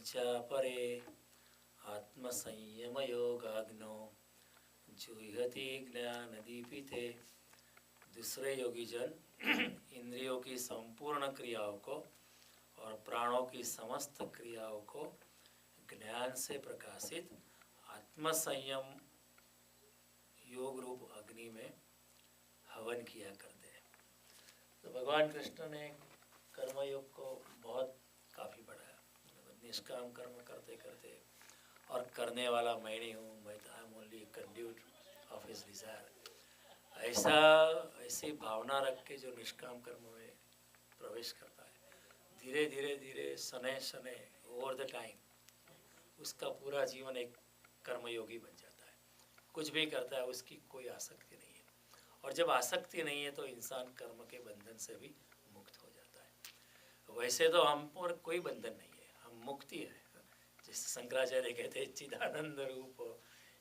च परे आत्मसंयमयोगाग्नो जुह्यति ज्ञानदीपिते। दूसरे योगी जन इंद्रियों की संपूर्ण क्रियाओं को और प्राणों की समस्त क्रियाओं को ज्ञान से प्रकाशित आत्मसंयम योग रूप अग्नि में हवन किया करते हैं। तो भगवान कृष्ण ने कर्मयोग को बहुत काफ़ी बढ़ाया। निष्काम कर्म करते करते और करने वाला मैं नहीं हूँ, मैं तो I am only conduit of his desire, ऐसी भावना रख के जो निष्काम कर्म में प्रवेश करता है, धीरे धीरे धीरे सने सने ओवर द टाइम उसका पूरा जीवन एक कर्मयोगी बन जाता है। कुछ भी करता है उसकी कोई आसक्ति नहीं है, और जब आसक्ति नहीं है तो इंसान कर्म के बंधन से भी मुक्त हो जाता है। वैसे तो हम पर कोई बंधन नहीं है, हम मुक्ति है। जैसे शंकराचार्य कहते हैं चिदानंद रूप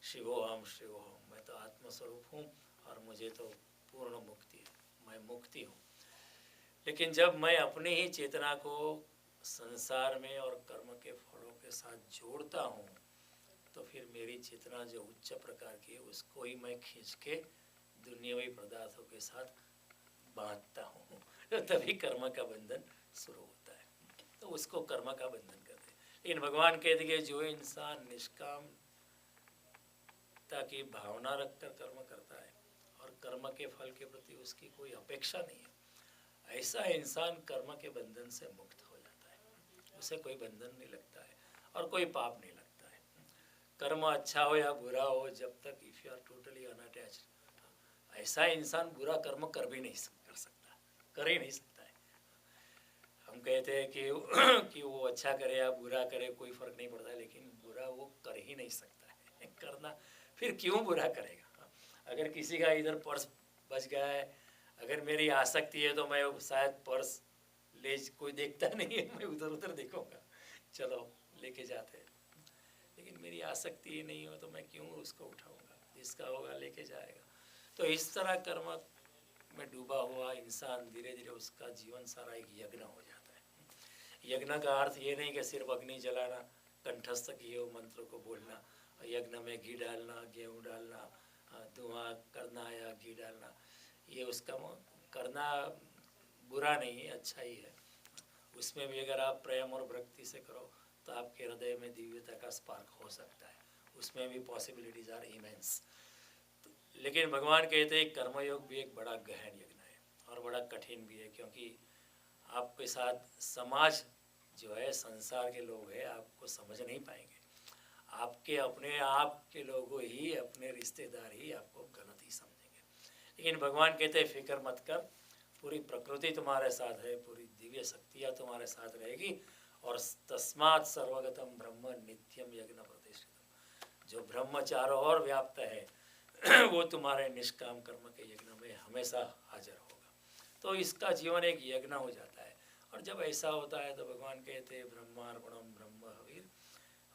शिवोहम शिवोहम, मैं तो आत्मस्वरूप हूँ और मुझे तो पूर्ण मुक्ति है, मैं मुक्ति हूँ। लेकिन जब मैं अपनी ही चेतना को संसार में और कर्म के फलों के साथ जोड़ता हूँ तो फिर मेरी चेतना जो उच्च प्रकार की है उसको ही मैं खींच के दुनियावी पदार्थों के साथ बांधता हूँ, तो तभी कर्म का बंधन शुरू होता है। तो उसको कर्म का बंधन करते हैं। लेकिन भगवान कहते हैं जो इंसान निष्कामता की भावना रखकर कर्म करता है और कर्म के फल के प्रति उसकी कोई अपेक्षा नहीं है, ऐसा इंसान कर्म के बंधन से मुक्त हो जाता है। उसे कोई बंधन नहीं लगता है और कोई पाप नहीं लगता है। कर्म अच्छा हो या बुरा हो, जब तक if you are totally unattached, ऐसा इंसान बुरा कर्म कर भी नहीं कर सकता, कर ही नहीं सकता है। हम कहते हैं कि वो अच्छा करे या बुरा करे कोई फर्क नहीं पड़ता है, लेकिन बुरा वो कर ही नहीं सकता है। करना फिर क्यों बुरा करेगा? अगर किसी का इधर पर्स बच गया है, अगर मेरी आसक्ति है तो मैं शायद पर्स ले, कोई देखता नहीं है, मैं उधर उधर देखूंगा, चलो लेके जाते हैं। लेकिन मेरी आसक्ति ही नहीं हो तो मैं क्यों उसको उठाऊंगा? जिसका होगा लेके जाएगा। तो इस तरह कर्म में डूबा हुआ इंसान धीरे धीरे उसका जीवन सारा एक यज्ञ हो जाता है। यज्ञ का अर्थ ये नहीं कि सिर्फ अग्नि जलाना, कंठस्थ किए मंत्र को बोलना, यज्ञ में घी डालना, गेहूँ डालना, धुआं करना या घी डालना, ये उसका करना बुरा नहीं है, अच्छा ही है। उसमें भी अगर आप प्रेम और भक्ति से करो तो आपके हृदय में दिव्यता का स्पार्क हो सकता है, उसमें भी पॉसिबिलिटीज आर इमेंस। लेकिन भगवान कहते हैं कर्मयोग भी एक बड़ा गहन यज्ञ है और बड़ा कठिन भी है, क्योंकि आपके साथ समाज जो है, संसार के लोग हैं, आपको समझ नहीं पाएंगे। आपके अपने आप के लोगों ही, अपने रिश्तेदार ही आपको गलत ही समझेंगे। लेकिन भगवान कहते हैं फिक्र मत कर, पूरी प्रकृति तुम्हारे साथ है, पूरी दिव्य शक्तियाँ तुम्हारे साथ रहेगी, और तस्मात् सर्वगतम ब्रह्म नित्यम यज्ञ प्रतिष्ठितम, जो ब्रह्म चारों ओर व्याप्त है वो तुम्हारे निष्काम कर्म के यज्ञ में हमेशा हाजिर होगा। तो इसका जीवन एक यज्ञ हो जाता है। और जब ऐसा होता है तो भगवान कहते हैं ब्रह्मार्पणम ब्रह्म हविर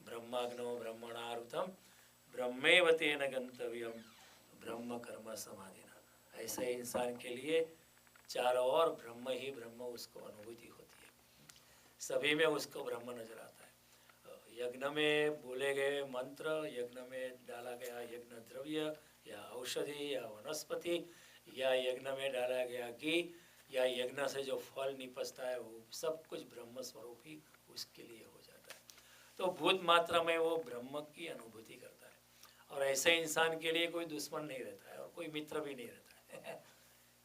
ब्रह्माग्नो ब्रह्मणारुतम ब्रह्मेव तेन गंतव्यम ब्रह्म कर्म समाधिना। ऐसे इंसान के लिए चारों ओर ब्रह्म ही ब्रह्म उसको अनुभूति होती है, सभी में उसको ब्रह्म नजर आता है। यज्ञ में बोले गए मंत्र, यज्ञ में डाला गया यज्ञ द्रव्य या औषधि या वनस्पति, या यज्ञ में डाला गया घी, या यज्ञ से जो फल निपजता है, वो सब कुछ ब्रह्म स्वरूप ही उसके लिए हो जाता है। तो भूत मात्रा में वो ब्रह्म की अनुभूति करता है, और ऐसे इंसान के लिए कोई दुश्मन नहीं रहता है और कोई मित्र भी नहीं रहता है।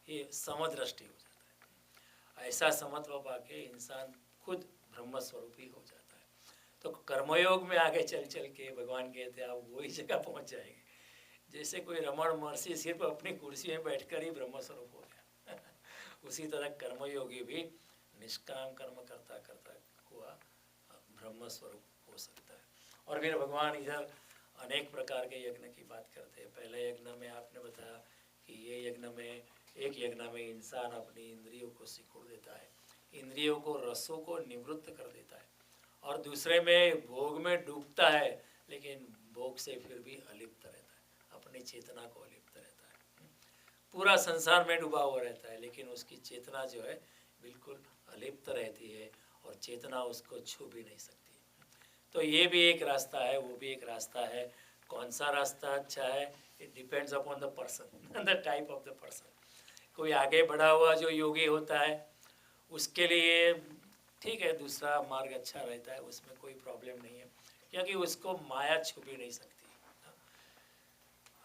ये समदृष्टि हो जाता है। ऐसा समत्व पाके इंसान खुद ब्रह्म स्वरूप ही हो जाता है। तो कर्मयोग में आगे चल चल के भगवान कहते हैं आप वही जगह पहुंच जाएंगे जैसे कोई रमण महर्षि सिर्फ अपनी कुर्सी में बैठकर ही ब्रह्म स्वरूप हो गया। उसी तरह कर्मयोगी भी निष्काम कर्म करता करता हुआ ब्रह्म स्वरूप हो सकता है। और फिर भगवान इधर अनेक प्रकार के यज्ञ की बात करते हैं। पहले यज्ञ में आपने बताया कि ये यज्ञ में, एक यज्ञ में इंसान अपनी इंद्रियों को सिकुड़ देता है, इंद्रियों को रसों को निवृत्त कर देता है, और दूसरे में भोग में डूबता है, लेकिन भोग से फिर भी अलिप्त रहता है, अपनी चेतना को अलिप्त रहता है। पूरा संसार में डूबा हुआ रहता है, लेकिन उसकी चेतना जो है बिल्कुल अलिप्त रहती है, और चेतना उसको छू भी नहीं सकती। तो ये भी एक रास्ता है, वो भी एक रास्ता है। कौन सा रास्ता अच्छा है, it depends upon the person, the type of the person. कोई आगे बढ़ा हुआ जो योगी होता है उसके लिए ठीक है, दूसरा मार्ग अच्छा रहता है, उसमें कोई प्रॉब्लम नहीं है, क्योंकि उसको माया छू भी नहीं सकती।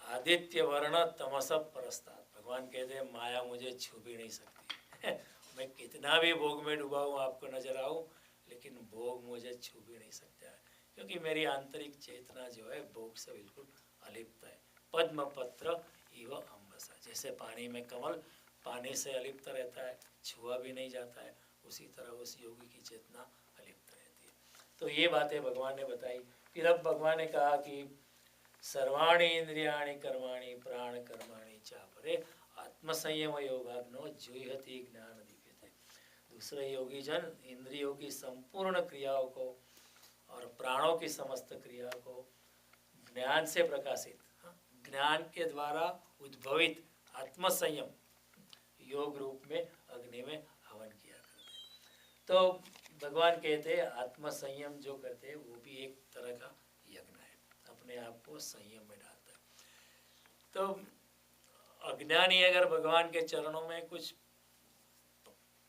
आदित्य वर्ण तमस परस्तात्, भगवान कहते हैं माया मुझे छू भी नहीं सकती। मैं कितना भी भोग में डूबा हूँ, आपको नजर आऊँ, लेकिन भोग मुझे छू भी नहीं सकता है, क्योंकि मेरी आंतरिक चेतना जो है भोग से बिल्कुल अलिप्त है। पद्म पत्र इव अम्बसा, जैसे पानी में कमल पानी से अलिप्त रहता है, छुआ भी नहीं जाता है, उसी तरह उस योगी की चेतना अलिप्त रहती है। तो ये बातें भगवान ने बताई। फिर अब भगवान ने कहा कि सर्वाणि इंद्रियाणि कर्माणि प्राण कर्माणि चापरे आत्मसंयम योगाग्नो जुह्यति ज्ञान दीप्यते। दूसरे योगी जन इंद्रियों की संपूर्ण क्रियाओं को और प्राणों की समस्त क्रिया को ज्ञान से प्रकाशित, ज्ञान के द्वारा उद्भवित आत्मसंयम योग रूप में अग्नि में हवन किया करते। तो भगवान कहते हैं आत्मसंयम जो करते हैं वो भी एक तरह का यज्ञ है, अपने आप को संयम में डालता है। तो अज्ञानी अगर भगवान के चरणों में कुछ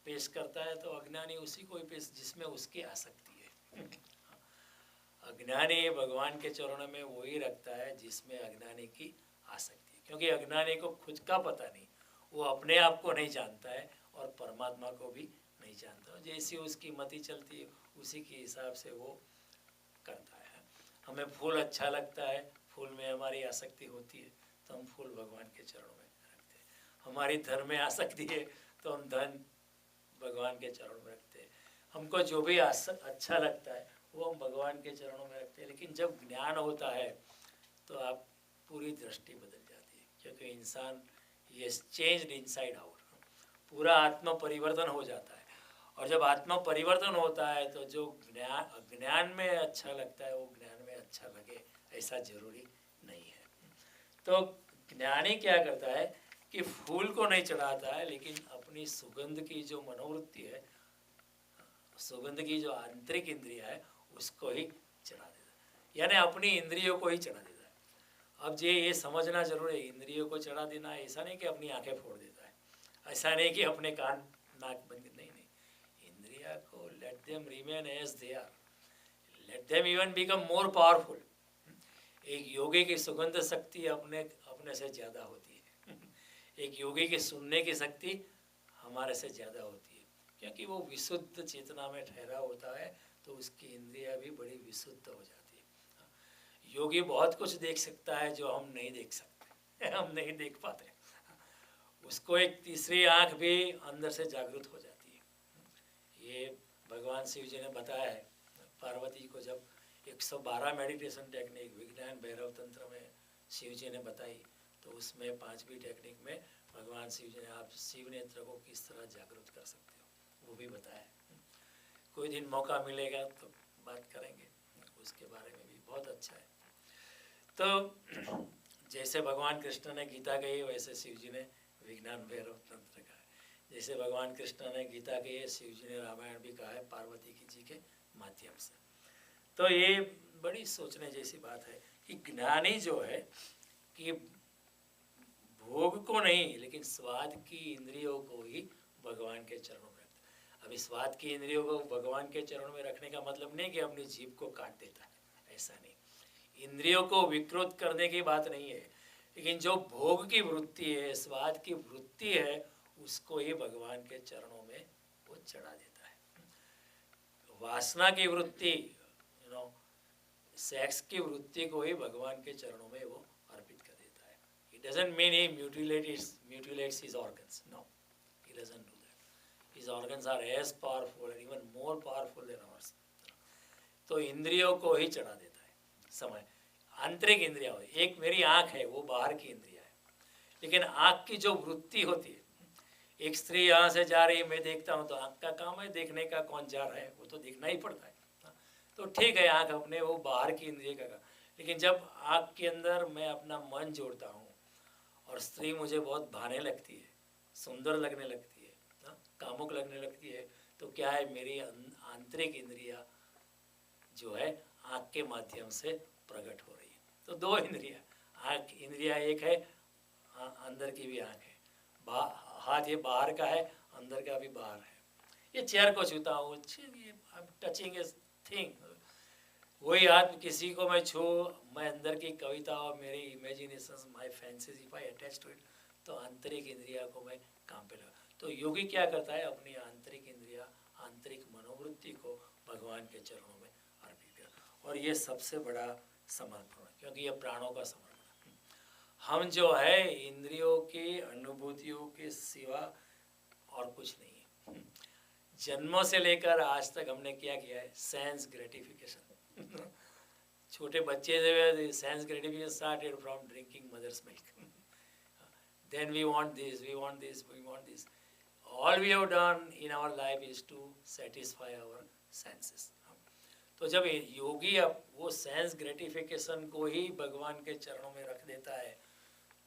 पेश करता है तो अज्ञानी उसी को ही पेश जिसमें उसकी आसक्ति है। अज्ञानी भगवान के चरणों में वही रखता है जिसमें अज्ञानी की आसक्ति है, क्योंकि अज्ञानी को खुद का पता नहीं, वो अपने आप को नहीं जानता है और परमात्मा को भी नहीं जानता। जैसी उसकी मति चलती है उसी के हिसाब से वो करता है। हमें फूल अच्छा लगता है, फूल में हमारी आसक्ति होती है तो हम फूल भगवान के चरणों में रखते हैं। हमारी धन में आसक्ति है तो हम धन भगवान के चरणों में रखते हैं। हमको जो भी अच्छा लगता है वो हम भगवान के चरणों में रखते हैं। लेकिन जब ज्ञान होता है तो आप पूरी दृष्टि बदल जाती है, क्योंकि इंसान ये चेंज्ड इनसाइड आउट, पूरा आत्म परिवर्तन हो जाता है। और जब आत्म परिवर्तन होता है तो जो ज्ञान में अच्छा लगता है वो ज्ञान में अच्छा लगे ऐसा जरूरी नहीं है। तो ज्ञानी क्या करता है कि फूल को नहीं चढ़ाता है, लेकिन अपनी सुगंध की जो मनोवृत्ति है, सुगंध की जो आंतरिक इंद्रिया है उसको ही चढ़ा देता है, यानी अपनी इंद्रियों को ही चढ़ा देता है। अब ये समझना जरूरी है, इंद्रियों को चढ़ा देना ऐसा नहीं कि अपनी आंखें फोड़ देता है, ऐसा नहीं कि अपने कान नाक बंद, नहीं नहीं, इंद्रिया को let them remain as they are, let them even become more powerful. एक योगी की सुगंध शक्ति अपने से ज़्यादा होती है। एक योगी की सुनने की शक्ति हमारे से ज़्यादा होती है, क्योंकि वो विशुद्ध चेतना में ठहरा होता है, तो उसकी इंद्रियां भी बड़ी विशुद्ध हो जाती है। योगी बहुत कुछ देख सकता है जो हम नहीं देख सकते, हम नहीं देख पाते। उसको एक तीसरी आँख भी अंदर से जागृत हो जाती है। ये भगवान शिव जी ने बताया है पार्वती को, जब 112 मेडिटेशन टेक्निक विज्ञान भैरव तंत्र में शिव जी ने बताई, तो उसमें 5वीं टेक्निक में भगवान शिव जी ने आप शिव नेत्र को किस तरह जागृत कर सकते हो वो भी बताया। कोई दिन मौका मिलेगा तो बात करेंगे उसके बारे में भी, बहुत अच्छा है। तो जैसे भगवान कृष्ण ने गीता कही वैसे शिव जी ने विज्ञान भैरव तंत्र कहा है। जैसे भगवान कृष्ण ने गीता कही है, शिव जी ने रामायण भी कहा है पार्वती जी के माध्यम से। तो ये बड़ी सोचने जैसी बात है कि ज्ञानी जो है कि भोग को नहीं लेकिन स्वाद की इंद्रियों को ही भगवान के चरणों में रखता है। अभी स्वाद की इंद्रियों को भगवान के चरणों में रखने का मतलब नहीं कि अपनी जीभ को काट देता है, ऐसा नहीं। इंद्रियों को विकृत करने की बात नहीं है, लेकिन जो भोग की वृत्ति है, स्वाद की वृत्ति है, उसको ही भगवान के चरणों में वो चढ़ा देता है। वासना की वृत्ति, सेक्स की वृत्ति को ही भगवान के चरणों में वो अर्पित कर देता है। It doesn't mean he mutilates his organs. No, he doesn't do that. His organs are as powerful and even more powerful than ours. तो इंद्रियों को ही चढ़ा देता है समय, आंतरिक इंद्रिया। एक मेरी आँख है वो बाहर की इंद्रिया है, लेकिन आँख की जो वृत्ति होती है, एक स्त्री यहाँ से जा रही है, मैं देखता हूँ तो आँख का काम है देखने का, कौन जा रहा है वो तो देखना ही पड़ता है। तो ठीक है, आँख अपने वो बाहर की इंद्रिय का, लेकिन जब आँख के अंदर मैं अपना मन जोड़ता हूँ और स्त्री मुझे बहुत भाने लगती है, सुंदर लगने लगती है, कामुक लगने लगती है, तो क्या है, मेरी आंतरिक इंद्रिया जो है आँख के माध्यम से प्रकट हो रही है। तो दो इंद्रिया, आँख इंद्रिया एक है, अंदर की भी आँख है, हाथ ये बाहर का है, अंदर का भी बाहर है। ये चेयर को छूता हूँ, टचिंग ए थिंग, वही हाथ किसी को मैं छू, मैं अंदर की कविता और मेरी imagination, my fancies if I attach to it, तो आंतरिक इंद्रिया को मैं काम पे लगा। तो योगी क्या करता है, अपनी आंतरिक इंद्रिया, आंतरिक मनोवृत्ति को भगवान के चरणों में अर्पित कर। और ये सबसे बड़ा समर्पण है, क्योंकि ये प्राणों का समर्पण है। हम जो है इंद्रियों की अनुभूतियों के सिवा और कुछ नहीं है। जन्मों से लेकर आज तक हमने क्या किया है, सेंस ग्रेटिफिकेशन। छोटे बच्चे से sense gratification started from drinking mother's milk, then we want this, we want this, we want this. All we have done in our life is to satisfy our senses. तो जब योगी अब वो sense gratification को ही भगवान के चरणों में रख देता है,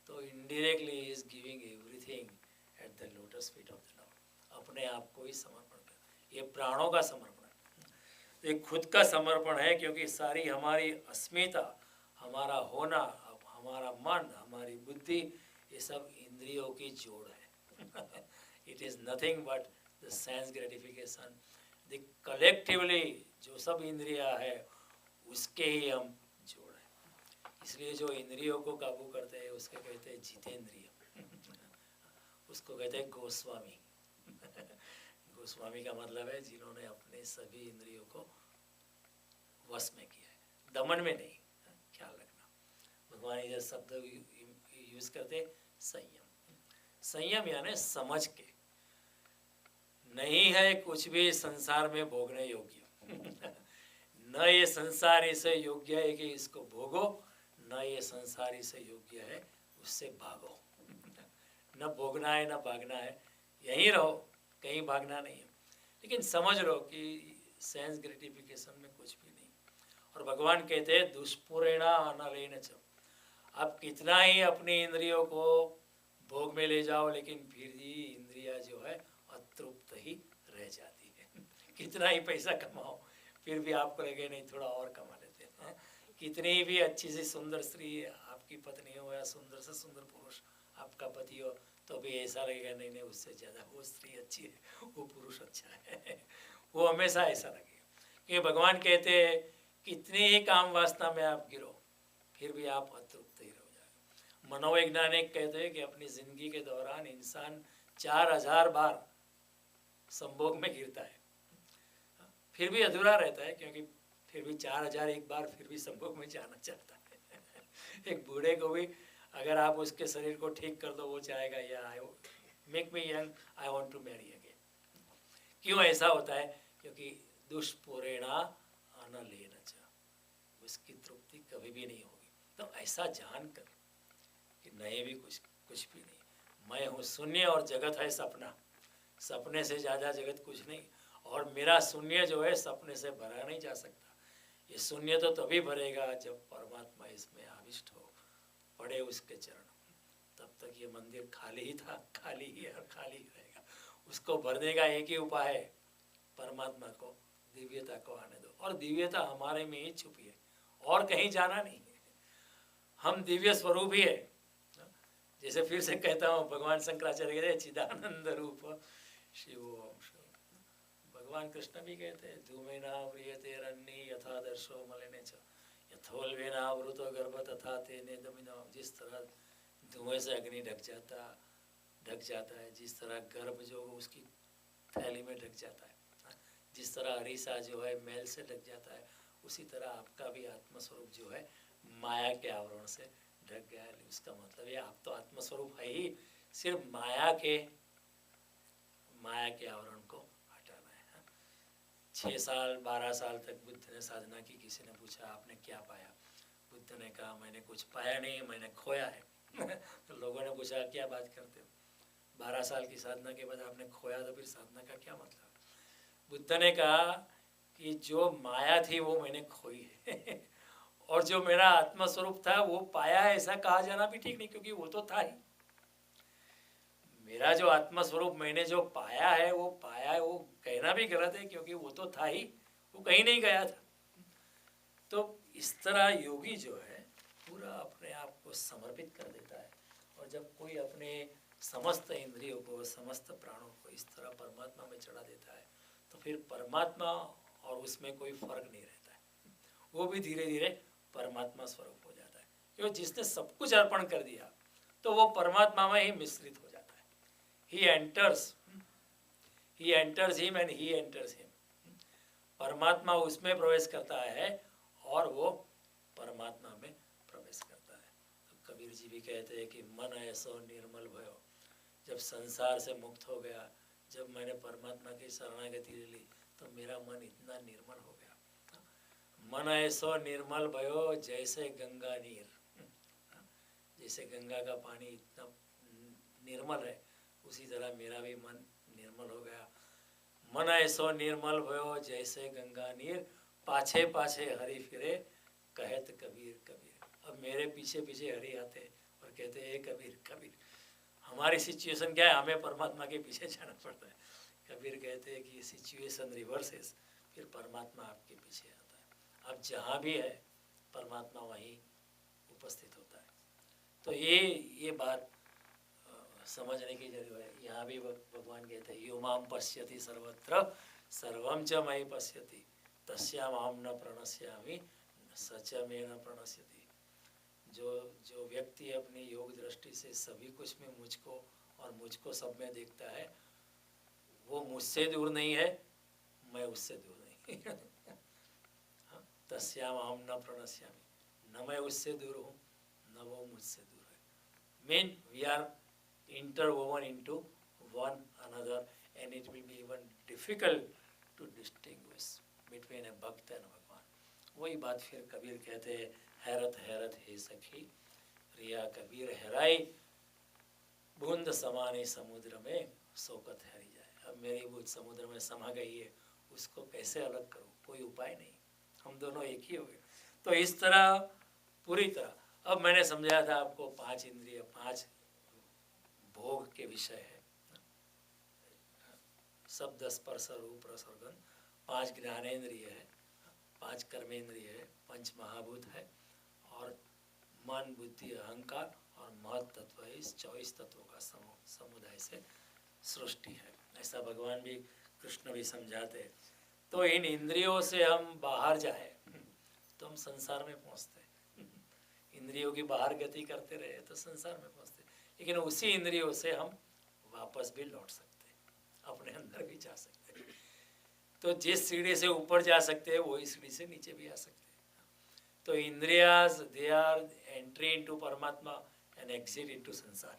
तो indirectly is giving everything at the lotus feet of the Lord. अपने आप को ही समर्पण कर, ये प्राणों का समर्पण है, ये खुद का समर्पण है, क्योंकि सारी हमारी अस्मिता, हमारा होना, हमारा मन, हमारी बुद्धि, ये सब इंद्रियों की जोड़ है। It is nothing but the sense gratification, the collectively जो सब इंद्रिया है उसके ही हम जोड़ है। इसलिए जो इंद्रियों को काबू करते हैं उसके कहते हैं जितेंद्रिय, उसको कहते हैं गोस्वामी। गोस्वामी का मतलब है जिन्होंने अपने सभी इंद्रियों को वश में किया है, दमन में नहीं। ख्याल रखना, भगवान ये शब्द यूज करते संयम। संयम यानी समझ के, नहीं है कुछ भी संसार में भोगने योग्य। न ये संसार इसे योग्य है कि इसको भोगो, न ये संसार इसे योग्य है उससे भागो। न भोगना है न भागना है, यहीं रहो, कहीं भागना नहीं है। लेकिन समझ लो कि सेंस ग्रेटिफिकेशन में कुछ भी नहीं। और भगवान कहते हैं दुष्पुरेणा अनलेन च, आप कितना ही अपनी इंद्रियों को भोग में ले जाओ, लेकिन फिर भी इंद्रिया जो है अतृप्त ही रह जाती है। कितना ही पैसा कमाओ, फिर भी आपको लगे नहीं थोड़ा और कमा लेते हैं। कितनी भी अच्छी सी सुंदर स्त्री आपकी पत्नी हो या सुंदर से सुंदर पुरुष आपका पति हो, तो भी ऐसा लगेगा नहीं नहीं उससे ज़्यादा वो स्त्री अच्छी है, वो पुरुष अच्छा है। वो हमेशा ऐसा लगेगा। क्योंकि भगवान कहते हैं कितनी ही काम वासना में आप गिरो, फिर भी आप अतृप्त ही रह जाएगा। मनोवैज्ञानिक कहते हैं कि अपनी ज़िंदगी के दौरान इंसान 4000 बार संभोग में गिरता है, फिर भी अधूरा रहता है, क्योंकि फिर भी 4001 बार फिर भी संभोग में जाना चाहता है। एक बूढ़े को भी अगर आप उसके शरीर को ठीक कर दो, वो चाहेगा या I make me young, I want to marry again. क्यों ऐसा होता है? क्योंकि दुष्पुरेणा अनलेन च, उसकी तृप्ति कभी भी नहीं होगी। तो ऐसा जानकर कि नहीं भी कुछ भी नहीं, मैं हूँ शून्य और जगत है सपना, सपने से ज़्यादा जगत कुछ नहीं। और मेरा शून्य जो है सपने से भरा नहीं जा सकता। ये शून्य तो तभी भरेगा जब परमात्मा इसमें आविष्ट हो, पड़े उसके चरण। तब तक ये मंदिर खाली ही था, खाली ही है और खाली ही रहेगा। उसको भरने का एक ही उपाय है, परमात्मा को, दिव्यता को आने दो। और दिव्यता हमारे में ही छुपी है, और कहीं जाना नहीं है। हम दिव्य स्वरूप ही है। जैसे फिर से कहता हूँ, भगवान शंकराचार्य कहते हैं चिदानंद रूप शिवोम। भगवान कृष्ण भी कहते हैं धूमेना व्रियते रन्नी यथा दर्शो मलिने च यथोल्वेना वृतो गर्भ तथा तेने दमिना। जिस तरह धुएं से अग्नि ढक जाता है, जिस तरह गर्भ जो उसकी थैली में ढक जाता है, जिस तरह अरीसा जो है मैल से ढक जाता है, उसी तरह आपका भी आत्मस्वरूप जो है माया के आवरण से ढक गया है। उसका मतलब ये आप तो आत्मस्वरूप है ही, सिर्फ माया के आवरण को हटाना है। 6 साल 12 साल तक बुद्ध ने साधना की। किसी ने पूछा आपने क्या पाया? बुद्ध ने कहा मैंने कुछ पाया नहीं, मैंने खोया है। तो लोगों ने पूछा क्या बात करते हो, 12 साल की साधना के बाद आपने खोया, तो फिर साधना का क्या मतलब? बुद्ध ने कहा कि जो माया थी वो मैंने खोई है और जो मेरा आत्मस्वरूप था वो पाया है, ऐसा कहा जाना भी ठीक नहीं, क्योंकि वो तो था ही। मेरा जो आत्मस्वरूप मैंने जो पाया है वो कहना भी गलत है, क्योंकि वो तो था ही, वो कहीं नहीं गया था। तो इस तरह योगी जो है पूरा अपने आप को समर्पित कर देता है। और जब कोई अपने समस्त इंद्रियों को, समस्त प्राणों को इस तरह परमात्मा में चढ़ा देता है तो फिर परमात्मा और उसमें कोई फर्क नहीं रहता है, वो भी धीरे धीरे परमात्मा स्वरूप हो जाता है। क्योंकि जिसने सब कुछ अर्पण कर दिया तो वो परमात्मा में ही मिश्रित हो जाता है। He enters him and he enters him. परमात्मा उसमें प्रवेश करता है और वो परमात्मा में प्रवेश करता है। तो कबीर जी भी कहते हैं कि मन ऐसो निर्मल भयो, जब संसार से मुक्त हो गया, जब मैंने परमात्मा की शरणागति ले ली तो मेरा मन इतना निर्मल हो गया। मन ऐसो निर्मल भयो जैसे गंगा नीर, जैसे गंगा का पानी इतना निर्मल है उसी तरह मेरा भी मन निर्मल हो गया। मन ऐसो निर्मल भयो जैसे गंगा नीर, पाछे पाछे हरि फिरे कहत कबीर कबीर। अब मेरे पीछे पीछे हरि आते और कहते हैं कबीर कबीर। हमारी सिचुएशन क्या है, हमें परमात्मा के पीछे जाना पड़ता है। कबीर कहते हैं कि सिचुएशन रिवर्सेस, फिर परमात्मा आपके पीछे आता है। अब जहाँ भी है परमात्मा वहीं उपस्थित होता है। तो ये बात समझने की जरूरत है। यहाँ भी भगवान कहते हैं यो माम पश्यति सर्वत्र सर्वं च मयि पश्यति तस्यामहं न प्रणश्यामि सच में न प्रणश्यति। जो व्यक्ति अपनी योग दृष्टि से सभी कुछ में मुझको और मुझको सब में देखता है, वो मुझसे दूर नहीं है, मैं उससे दूर नहीं। तस्यामहं न प्रणश्यामि, न मैं उससे दूर हूँ न वो मुझसे दूर है। Mean we are interwoven into one another and it will be even difficult to distinguish between a भक्त and भगवान। वही बात फिर कबीर कहते हैं, हैरत हैरत हे सखी रिया कबीर हैराई, बूंद समाने समुद्र में शोकत हरी जाए। अब मेरी बूंद समुद्र में समा गई है, उसको कैसे अलग करूँ, कोई उपाय नहीं, हम दोनों एक ही हो गए। तो इस तरह पूरी तरह अब मैंने समझाया था आपको, 5 इंद्रिय 5 भोग के विषय है, शब्द स्पर्श रूप रस और गंध, 5 ज्ञानेंद्रिय है, 5 कर्मेंद्रिय है, 5 महाभूत है और मन बुद्धि अहंकार और महत तत्व है। इस 24 तत्वों का समुदाय से सृष्टि है। ऐसा भगवान भी, कृष्ण भी समझाते हैं। तो इन इंद्रियों से हम बाहर जाए तो हम संसार में पहुंचते हैं। इंद्रियों की बाहर गति करते रहे तो संसार में पहुंचते, लेकिन उसी इंद्रियों से हम वापस भी लौट सकते हैं, अपने अंदर भी जा सकते हैं। तो जिस सीढ़ी से ऊपर जा सकते हैं वही सीढ़ी से नीचे भी आ सकते हैं। तो इंद्रियाज they are entry into Paramatma and exit into sansar,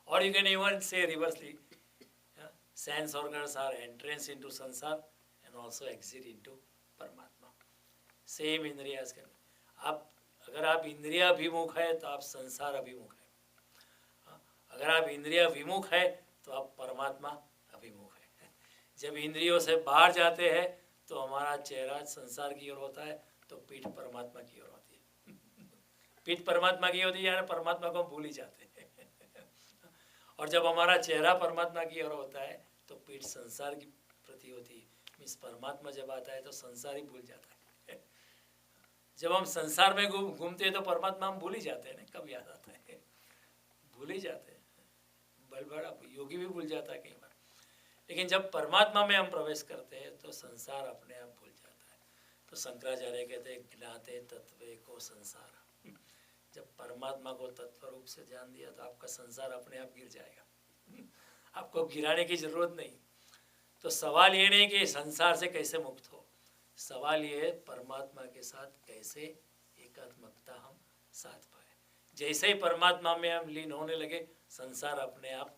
और you can even say reversely, sense organs are entrance into sansar and also exit into Paramatma. Same इंद्रियाज के आप, अगर आप इंद्रिया अभिमुख है तो आप संसार अभिमुख है, अगर आप इंद्रिया विमुख है तो आप परमात्मा अभिमुख है। जब इंद्रियों से बाहर जाते हैं तो हमारा चेहरा संसार की ओर होता है, तो पीठ परमात्मा की ओर होती है। पीठ परमात्मा की होती है, यानी परमात्मा को भूल ही जाते हैं। और जब हमारा चेहरा परमात्मा की ओर होता है तो पीठ संसार की प्रति होती है। मीन्स परमात्मा जब आता है तो संसार ही भूल जाता है। जब हम संसार में घूमते हैं तो परमात्मा हम भूल ही जाते हैं ना, कब याद आता है, भूल ही जाते हैं। बड़ा योगी भी भूल जाता है कई बार। लेकिन जब परमात्मा में हम प्रवेश करते हैं तो संसार अपने आप भूल जाता है। तो शंकराचार्य कहते हैं ज्ञाते तत्वे को संसार। जब परमात्मा को तत्व रूप से जान दिया तो आपका संसार अपने आप गिर जाएगा, आपको गिराने की जरूरत नहीं। तो सवाल ये नहीं कि संसार से कैसे मुक्त हो, सवाल ये है परमात्मा के साथ कैसे एकात्मकता हम साध पाए। जैसे ही परमात्मा में हम लीन होने लगे संसार अपने आप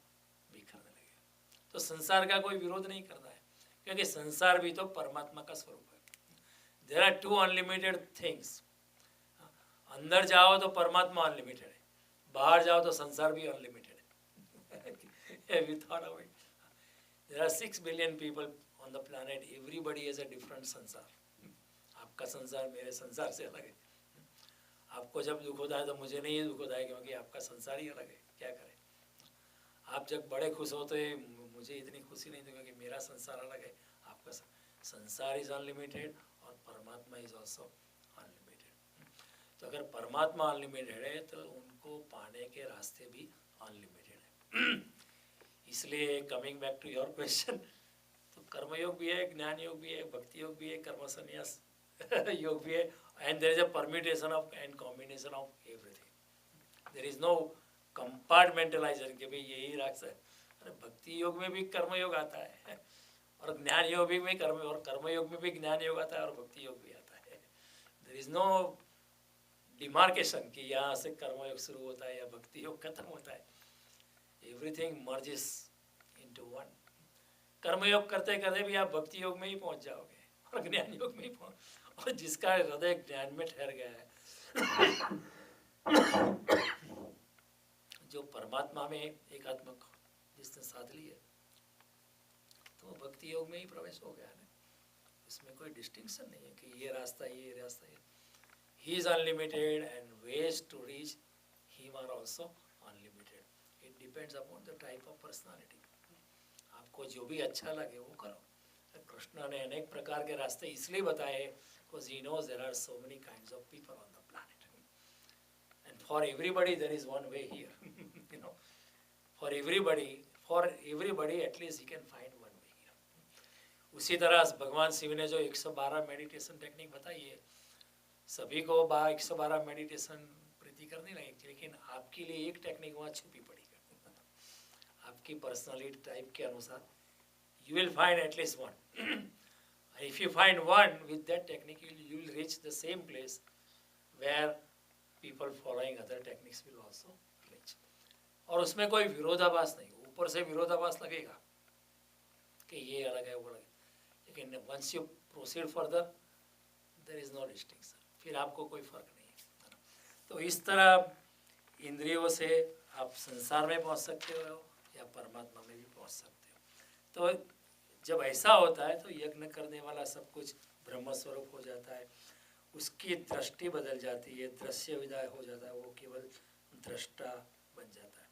बिखरने लगे। तो संसार का कोई विरोध नहीं करना है, क्योंकि संसार भी तो परमात्मा का स्वरूप है। There are 2 unlimited things. अंदर जाओ तो परमात्मा अनलिमिटेड है, बाहर जाओ तो संसार भी अनलिमिटेड है। Have you thought of it? There are 6 billion people on the planet. Everybody has a different संसार। आपका संसार मेरे संसार से अलग है। आपको जब दुख होता है तो मुझे नहीं दुख होता है, क्योंकि आपका संसार ही अलग है। क्या करें, आप जब बड़े खुश होते हैं मुझे इतनी खुशी नहीं थी, क्योंकि मेरा संसार अलग है। आपका संसार इज अनलिमिटेड और परमात्मा इज ऑल्सो अनलिमिटेड। तो अगर परमात्मा अनलिमिटेड है तो उनको पाने के रास्ते भी अनलिमिटेड है। इसलिए coming back to your question, तो कर्मयोग भी है, ज्ञान योग भी है, भक्ति योग भी है, कर्म संन्यास योग भी है, and there is a permutation of and combination of everything. There is no compartmentalization कि भाई यही रास्ता है। अरे भक्ति योग में भी कर्मयोग आता है और ज्ञान योग में कर्म, और कर्मयोग में भी ज्ञान योग आता है और भक्ति योग भी आता है। देयर इज नो डिमार्केशन कि यहाँ से कर्मयोग शुरू होता है या भक्ति योग खत्म होता है। Everything merges into one. कर्मयोग करते करते भी आप भक्ति योग में ही पहुंच जाओगे और ज्ञान योग में ही पहुंच, और जिसका हृदय ज्ञान में ठहर गया है जो परमात्मा में एकात्मक जिसने साध ली है, तो वो भक्ति योग में ही प्रवेश हो गया है। इसमें कोई डिस्टिंक्शन नहीं है कि ये रास्ता ये रास्ता ये। He is unlimited and ways to reach him are also unlimited. It depends upon the type of personality. आपको जो भी अच्छा लगे वो करो। कृष्ण ने अनेक प्रकार के रास्ते इसलिए बताए because he knows there are so many kinds of people on the planet, and for everybody there is one way here. You know, for everybody at least he can find one way here. उसी तरह भगवान शिव ने जो 112 meditation technique बताई है, सभी को 112 meditation प्रीतिकर नहीं लगेगी, लेकिन आपके लिए एक टेक्निक वहाँ छुपी पड़ी है। आपकी पर्सनालिटी टाइप के अनुसार you will find at least one. If you find one with that technique, you will reach the same place where people following other techniques will also reach. और उसमें कोई विरोधाभास नहीं। ऊपर से विरोधाभास लगेगा कि ये अलग है वो अलग है, लेकिन once you proceed further, there is no distinction. फिर आपको कोई फर्क नहीं है। तो इस तरह इंद्रियों से आप संसार में पहुंच सकते हो या परमात्मा में भी पहुंच सकते हो। तो जब ऐसा होता है तो यज्ञ करने वाला सब कुछ ब्रह्म स्वरूप हो जाता है, उसकी दृष्टि बदल जाती है, दृश्य विदाय हो जाता है, वो केवल दृष्टा बन जाता है।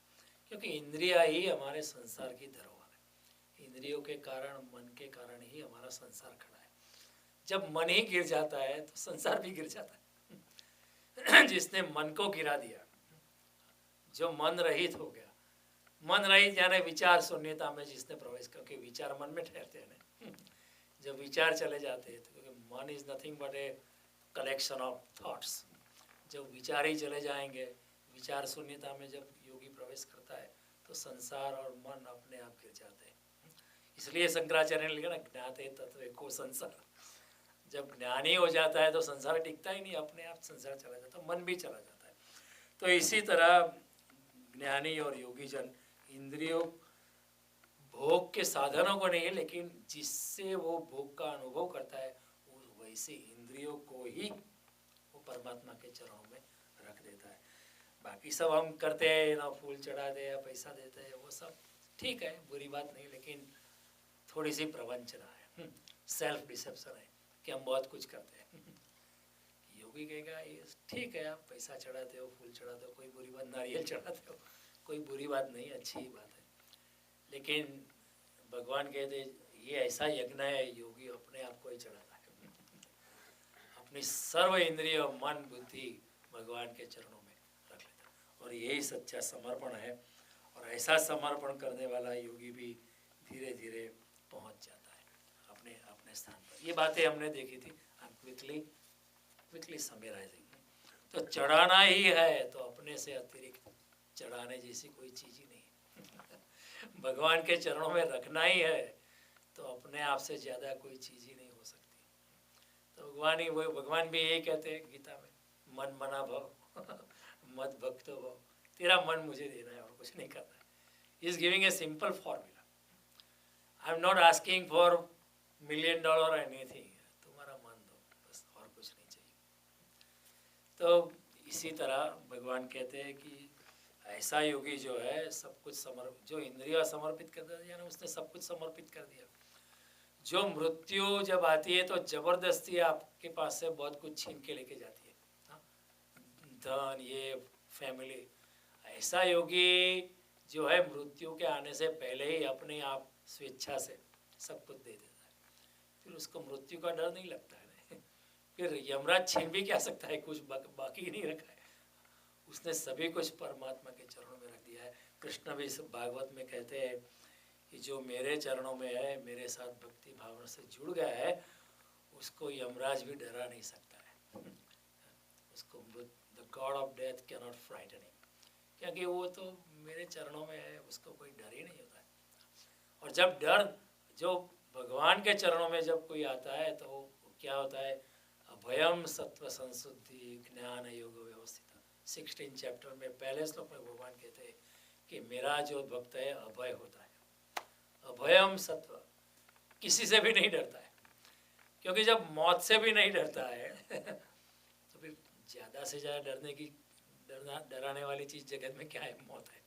क्योंकि इंद्रिया ही हमारे संसार की धरोहर है। इंद्रियों के कारण, मन के कारण ही हमारा संसार खड़ा है। जब मन ही गिर जाता है तो संसार भी गिर जाता है। जिसने मन को गिरा दिया, जो मन रहित हो गया, मन रहित यानी विचार शून्यता में जिसने प्रवेश, क्योंकि विचार मन में ठहरते हैं ना। जब विचार चले जाते हैं तो क्योंकि मन is nothing but a collection of thoughts. जब विचार ही चले जाएंगे, विचार शून्यता में जब योगी प्रवेश करता है तो संसार और मन अपने आप गिर जाते हैं। इसलिए शंकराचार्य ने लिखा ना, ज्ञाते तत्व को संसार। जब ज्ञानी हो जाता है तो संसार टिकता ही नहीं, अपने आप संसार चला जाता है, मन भी चला जाता है। तो इसी तरह ज्ञानी और योगी जन इंद्रियों भोग के साधनों को नहीं, लेकिन जिससे वो भोग का अनुभव करता है वैसे इंद्रियों को ही वो परमात्मा के चरणों में रख देता है। बाकी सब हम करते हैं ना, फूल चढ़ाते हैं, पैसा देते हैं, वो सब ठीक है, बुरी बात नहीं, लेकिन थोड़ी सी प्रवंचना है, सेल्फ डिसेप्शन है कि हम बहुत कुछ करते हैं। योगी कहेगा ये ठीक है, आप पैसा चढ़ाते हो, फूल चढ़ाते हो, कोई बुरी बात, नारियल चढ़ाते हो, कोई बुरी बात नहीं, अच्छी ही बात है। लेकिन भगवान कहते ये ऐसा यज्ञ है, योगी अपने आप को ही चढ़ाता है। अपनी सर्व इंद्रिय, मन, बुद्धि भगवान के चरणों में रख लेता है, और यही सच्चा समर्पण है। और ऐसा समर्पण करने वाला योगी भी धीरे धीरे पहुंच जाता है अपने अपने स्थान पर। ये बातें हमने देखी थी, क्विकली समराइजिंग। तो चढ़ाना ही है तो अपने से अतिरिक्त चढ़ाने जैसी कोई चीज़ ही नहीं। भगवान के चरणों में रखना ही है तो अपने आप से ज़्यादा कोई चीज़ ही नहीं हो सकती। तो भगवान भी यही कहते हैं गीता में, मन मना भव मत भक्तो भव। तेरा मन मुझे देना है और कुछ नहीं करना है। He is giving a simple formula. I am not asking for $1 million और एनीथिंग, तुम्हारा मन दो बस, और कुछ नहीं चाहिए। तो इसी तरह भगवान कहते हैं कि ऐसा योगी जो है सब कुछ जो इंद्रिया समर्पित कर दिया ना, उसने सब कुछ समर्पित कर दिया। जो मृत्यु जब आती है तो जबरदस्ती आपके पास से बहुत कुछ छीन के लेके जाती है, धन, ये फैमिली। ऐसा योगी जो है मृत्यु के आने से पहले ही अपने आप स्वेच्छा से सब कुछ दे देता है, फिर उसको मृत्यु का डर नहीं लगता है। फिर यमराज छीन भी क्या सकता है, कुछ बाकी ही नहीं रखा है, उसने सभी कुछ परमात्मा के चरणों में रख दिया है। कृष्ण भी भागवत में कहते हैं कि जो मेरे चरणों में है, मेरे साथ भक्ति भावना से जुड़ गया है, उसको यमराज भी डरा नहीं सकता है। उसको the God of death can not frighten him, क्योंकि वो तो मेरे चरणों में है, उसको कोई डर ही नहीं होता है। और जब डर जो भगवान के चरणों में जब कोई आता है तो क्या होता है, अभयम सत्व संशुद्धि ज्ञान योग व्यवस्थित। 16 चैप्टर में पहले श्लोक में भगवान कहते हैं कि मेरा जो भक्त है अभय होता है। अभयम सत्व, किसी से भी नहीं डरता है, क्योंकि जब मौत से भी नहीं डरता है तो फिर ज़्यादा से ज़्यादा डरने की डराने वाली चीज़ जगत में क्या है, मौत है।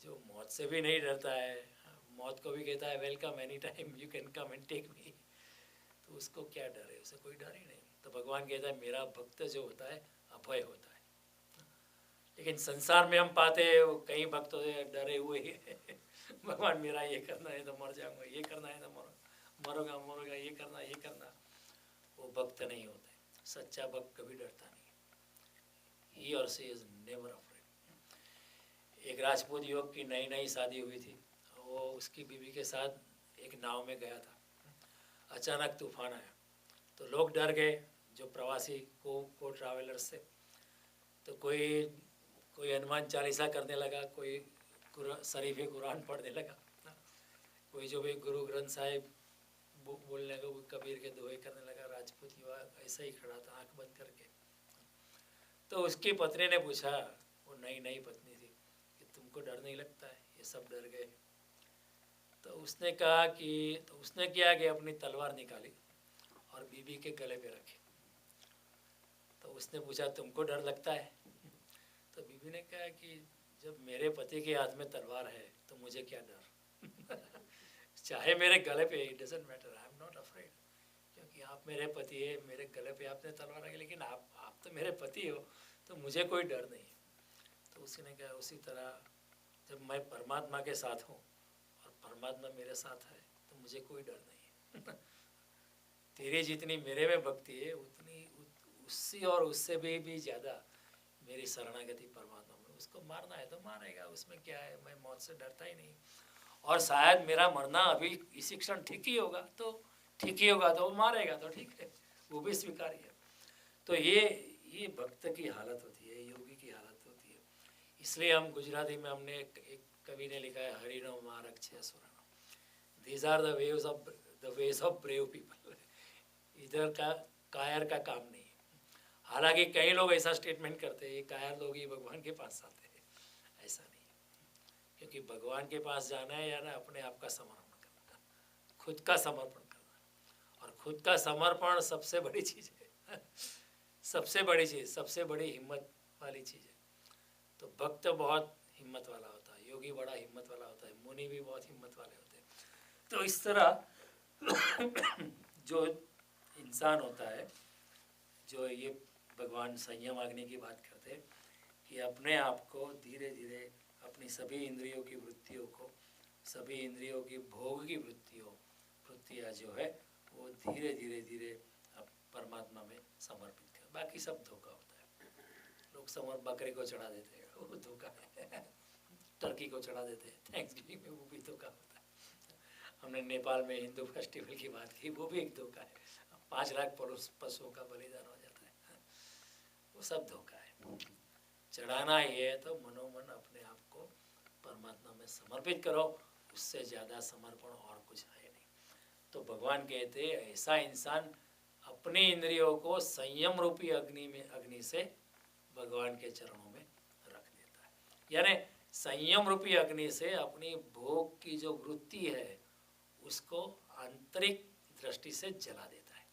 जो मौत से भी नहीं डरता है, मौत को भी कहता है welcome any time you can come and take me, तो उसको क्या डर है, उसे कोई डर ही नहीं। तो भगवान कहता है मेरा भक्त जो होता है अभय होता है। लेकिन संसार में हम पाते हैं वो कई भक्तों से डरे हुए ही भगवान मेरा ये करना है तो मर जाऊंगा, ये करना है तो मरोगा, ये करना। वो भक्त नहीं होते। सच्चा भक्त कभी डरता नहीं। ही और शी इज नेवर अफ्रेड। एक राजपूत युवक की नई नई शादी हुई थी, वो उसकी बीवी के साथ एक नाव में गया था। अचानक तूफान आया तो लोग डर गए, जो प्रवासी को ट्रैवलर्स से। तो कोई हनुमान चालीसा करने लगा, कोई शरीफ कुरान पढ़ने लगा, कोई जो भी गुरु ग्रंथ साहिब बोलने लगा, वो कबीर के दोहे करने लगा। राजपूत युवा ऐसा ही खड़ा था आंख बंद करके। तो उसकी पत्नी ने पूछा, वो नई नई पत्नी थी, कि तुमको डर नहीं लगता है? ये सब डर गए। तो उसने कहा कि तो उसने क्या कि अपनी तलवार निकाली और बीबी के गले पे रखी। तो उसने पूछा तुमको डर लगता है? तो बीबी ने कहा कि जब मेरे पति के हाथ में तलवार है तो मुझे क्या डर चाहे मेरे गले पे, it doesn't matter, I am not afraid, क्योंकि आप मेरे पति है, मेरे गले पे आपने तलवार रखी, लेकिन आप तो मेरे पति हो, तो मुझे कोई डर नहीं। तो उसने कहा उसी तरह जब मैं परमात्मा के साथ हूँ और परमात्मा मेरे साथ है तो मुझे कोई डर नहीं है तेरी जितनी मेरे में भक्ति है उतनी उससे और उससे भी ज़्यादा मेरी शरणागति परमात्मा में। उसको मारना है तो मारेगा, उसमें क्या है, मैं मौत से डरता ही नहीं। और शायद मेरा मरना अभी इसी क्षण ठीक ही होगा, तो ठीक ही होगा, तो वो मारेगा तो ठीक है, वो भी स्वीकार्य है। तो ये भक्त की हालत होती है, योगी की हालत होती है। इसलिए हम गुजराती में हमने एक कवि ने लिखा है, हरिनो मारक छे सुरनो, these are the ways of brave people. इधर का कायर का काम नहीं है। हालांकि कई लोग ऐसा स्टेटमेंट करते हैं कायर लोग ही भगवान के पास आते हैं, ऐसा नहीं है। क्योंकि भगवान के पास जाना है या ना अपने आप का समर्पण करना, खुद का समर्पण करना। और खुद का समर्पण सबसे बड़ी चीज़ है सबसे बड़ी चीज़, सबसे बड़ी हिम्मत वाली चीज़ है। तो भक्त बहुत हिम्मत वाला होता है, योगी बड़ा हिम्मत वाला होता है, मुनि भी बहुत हिम्मत वाले होते हैं। तो इस तरह जो इंसान होता है, जो ये भगवान संयम आग्नि की बात करते हैं कि अपने आप को धीरे धीरे अपनी सभी इंद्रियों की वृत्तियों को, सभी इंद्रियों की भोग की वृत्तियाँ जो है वो धीरे धीरे परमात्मा में समर्पित कर। बाकी सब धोखा होता है। लोग बकरे को चढ़ा देते हैं, वो धोखा है टर्की को चढ़ा देते हैं थैंक्स गिविंग में, वो भी धोखा होता है। हमने नेपाल में हिंदू फेस्टिवल की बात की, वो भी एक धोखा है। 5 लाख पशुओं का बलिदान हो जाता है, वो सब धोखा है। चढ़ाना ये है तो मनोमन अपने आप को परमात्मा में समर्पित करो, उससे ज़्यादा समर्पण और कुछ है नहीं। तो भगवान कहते हैं ऐसा इंसान अपनी इंद्रियों को संयम रूपी अग्नि से भगवान के चरणों में रख देता है। यानी संयम रूपी अग्नि से अपनी भोग की जो वृत्ति है उसको आंतरिक दृष्टि से जला देता है,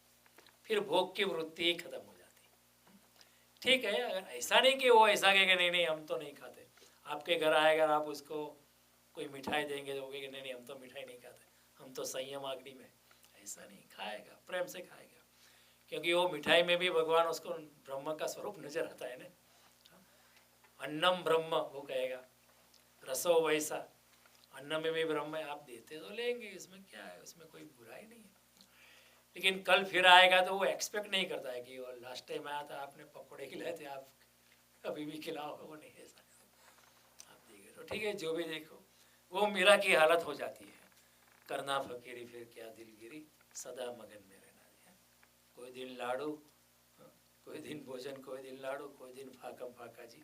फिर भोग की वृत्ति ही खत्म हो जाती है। ठीक है, अगर ऐसा नहीं कि वो ऐसा कहेगा नहीं नहीं हम तो नहीं खाते, आपके घर आएगा आप उसको कोई मिठाई देंगे तो कहेगा नहीं नहीं हम तो मिठाई नहीं खाते, हम तो संयम अग्नि में, ऐसा नहीं, खाएगा, प्रेम से खाएगा, क्योंकि वो मिठाई में भी भगवान उसको ब्रह्म का स्वरूप नजर आता है ना। अन्नम ब्रह्म वो कहेगा, रसो वैसा, अन्न में भी ब्रह्म है, आप देते तो लेंगे, इसमें क्या है, उसमें कोई बुराई नहीं है। लेकिन कल फिर आएगा तो वो एक्सपेक्ट नहीं करता है कि लास्ट टाइम आया था आपने पकौड़े खिलाए थे, आप अभी भी खिलाओ, वो नहीं ऐसा। आप देखिए तो ठीक है, जो भी देखो वो मीरा की हालत हो जाती है, करना फकीरी फिर क्या दिलगिरी, सदा मगन में रहना जी। कोई दिन लाड़ू, कोई दिन भोजन, कोई दिन लाड़ू, कोई दिन फाकम फाका जी,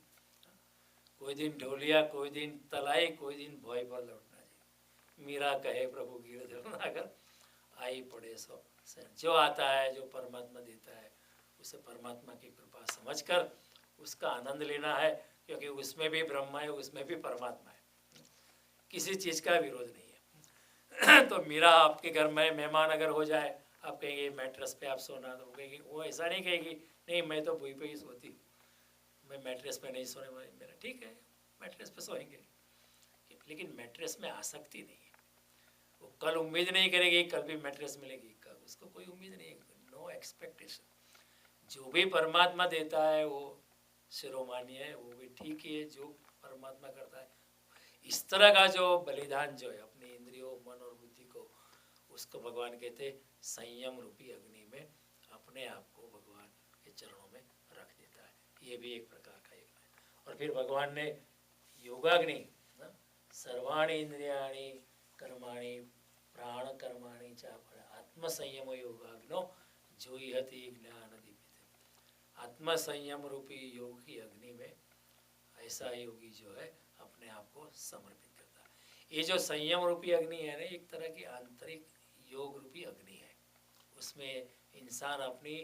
कोई दिन ढोलिया, कोई दिन तलाई, कोई दिन भोई पर लौटना जी। मीरा कहे प्रभु गिरधर नागर, आई पड़े सो। जो आता है, जो परमात्मा देता है, उसे परमात्मा की कृपा समझकर उसका आनंद लेना है, क्योंकि उसमें भी ब्रह्म है, उसमें भी परमात्मा है, किसी चीज़ का विरोध नहीं है। तो मीरा आपके घर में मेहमान अगर हो जाए, आप कहेंगे मैट्रेस पे आप सोना, तो वो कहेगी, वो ऐसा नहीं कहेगी, नहीं मैं तो भूई पे ही सोती हूँ, मैं मैट्रेस पे नहीं सोने वाली, मेरा ठीक है मैट्रेस पे सोएंगे। लेकिन मैट्रेस में आसक्ति नहीं है, वो कल उम्मीद नहीं करेगी कल भी मैट्रेस मिलेगी, कल उसको कोई उम्मीद नहीं है, नो एक्सपेक्टेशन। जो भी परमात्मा देता है वो शिरोमान्य है, वो भी ठीक ही है जो परमात्मा करता है। इस तरह का जो बलिदान जो है अपनी इंद्रियों, मन और बुद्धि को, उसको भगवान कहते संयम रूपी अग्नि में अपने आप को भगवान के चरणों में रख देता है। ये भी एक प्रकार का यज्ञ है। और फिर भगवान ने योगाग्नि, सर्वाणी इंद्रियाणी कर्माणि प्राण कर्माणि च आत्मसंयम योगाग्नो जोहति ज्ञान दीपित। आत्मसंयम रूपी योग की अग्नि में ऐसा योगी जो है अपने आप को समर्पित करता है। ये जो संयम रूपी अग्नि है ना, एक तरह की आंतरिक योग रूपी अग्नि है, उसमें इंसान अपनी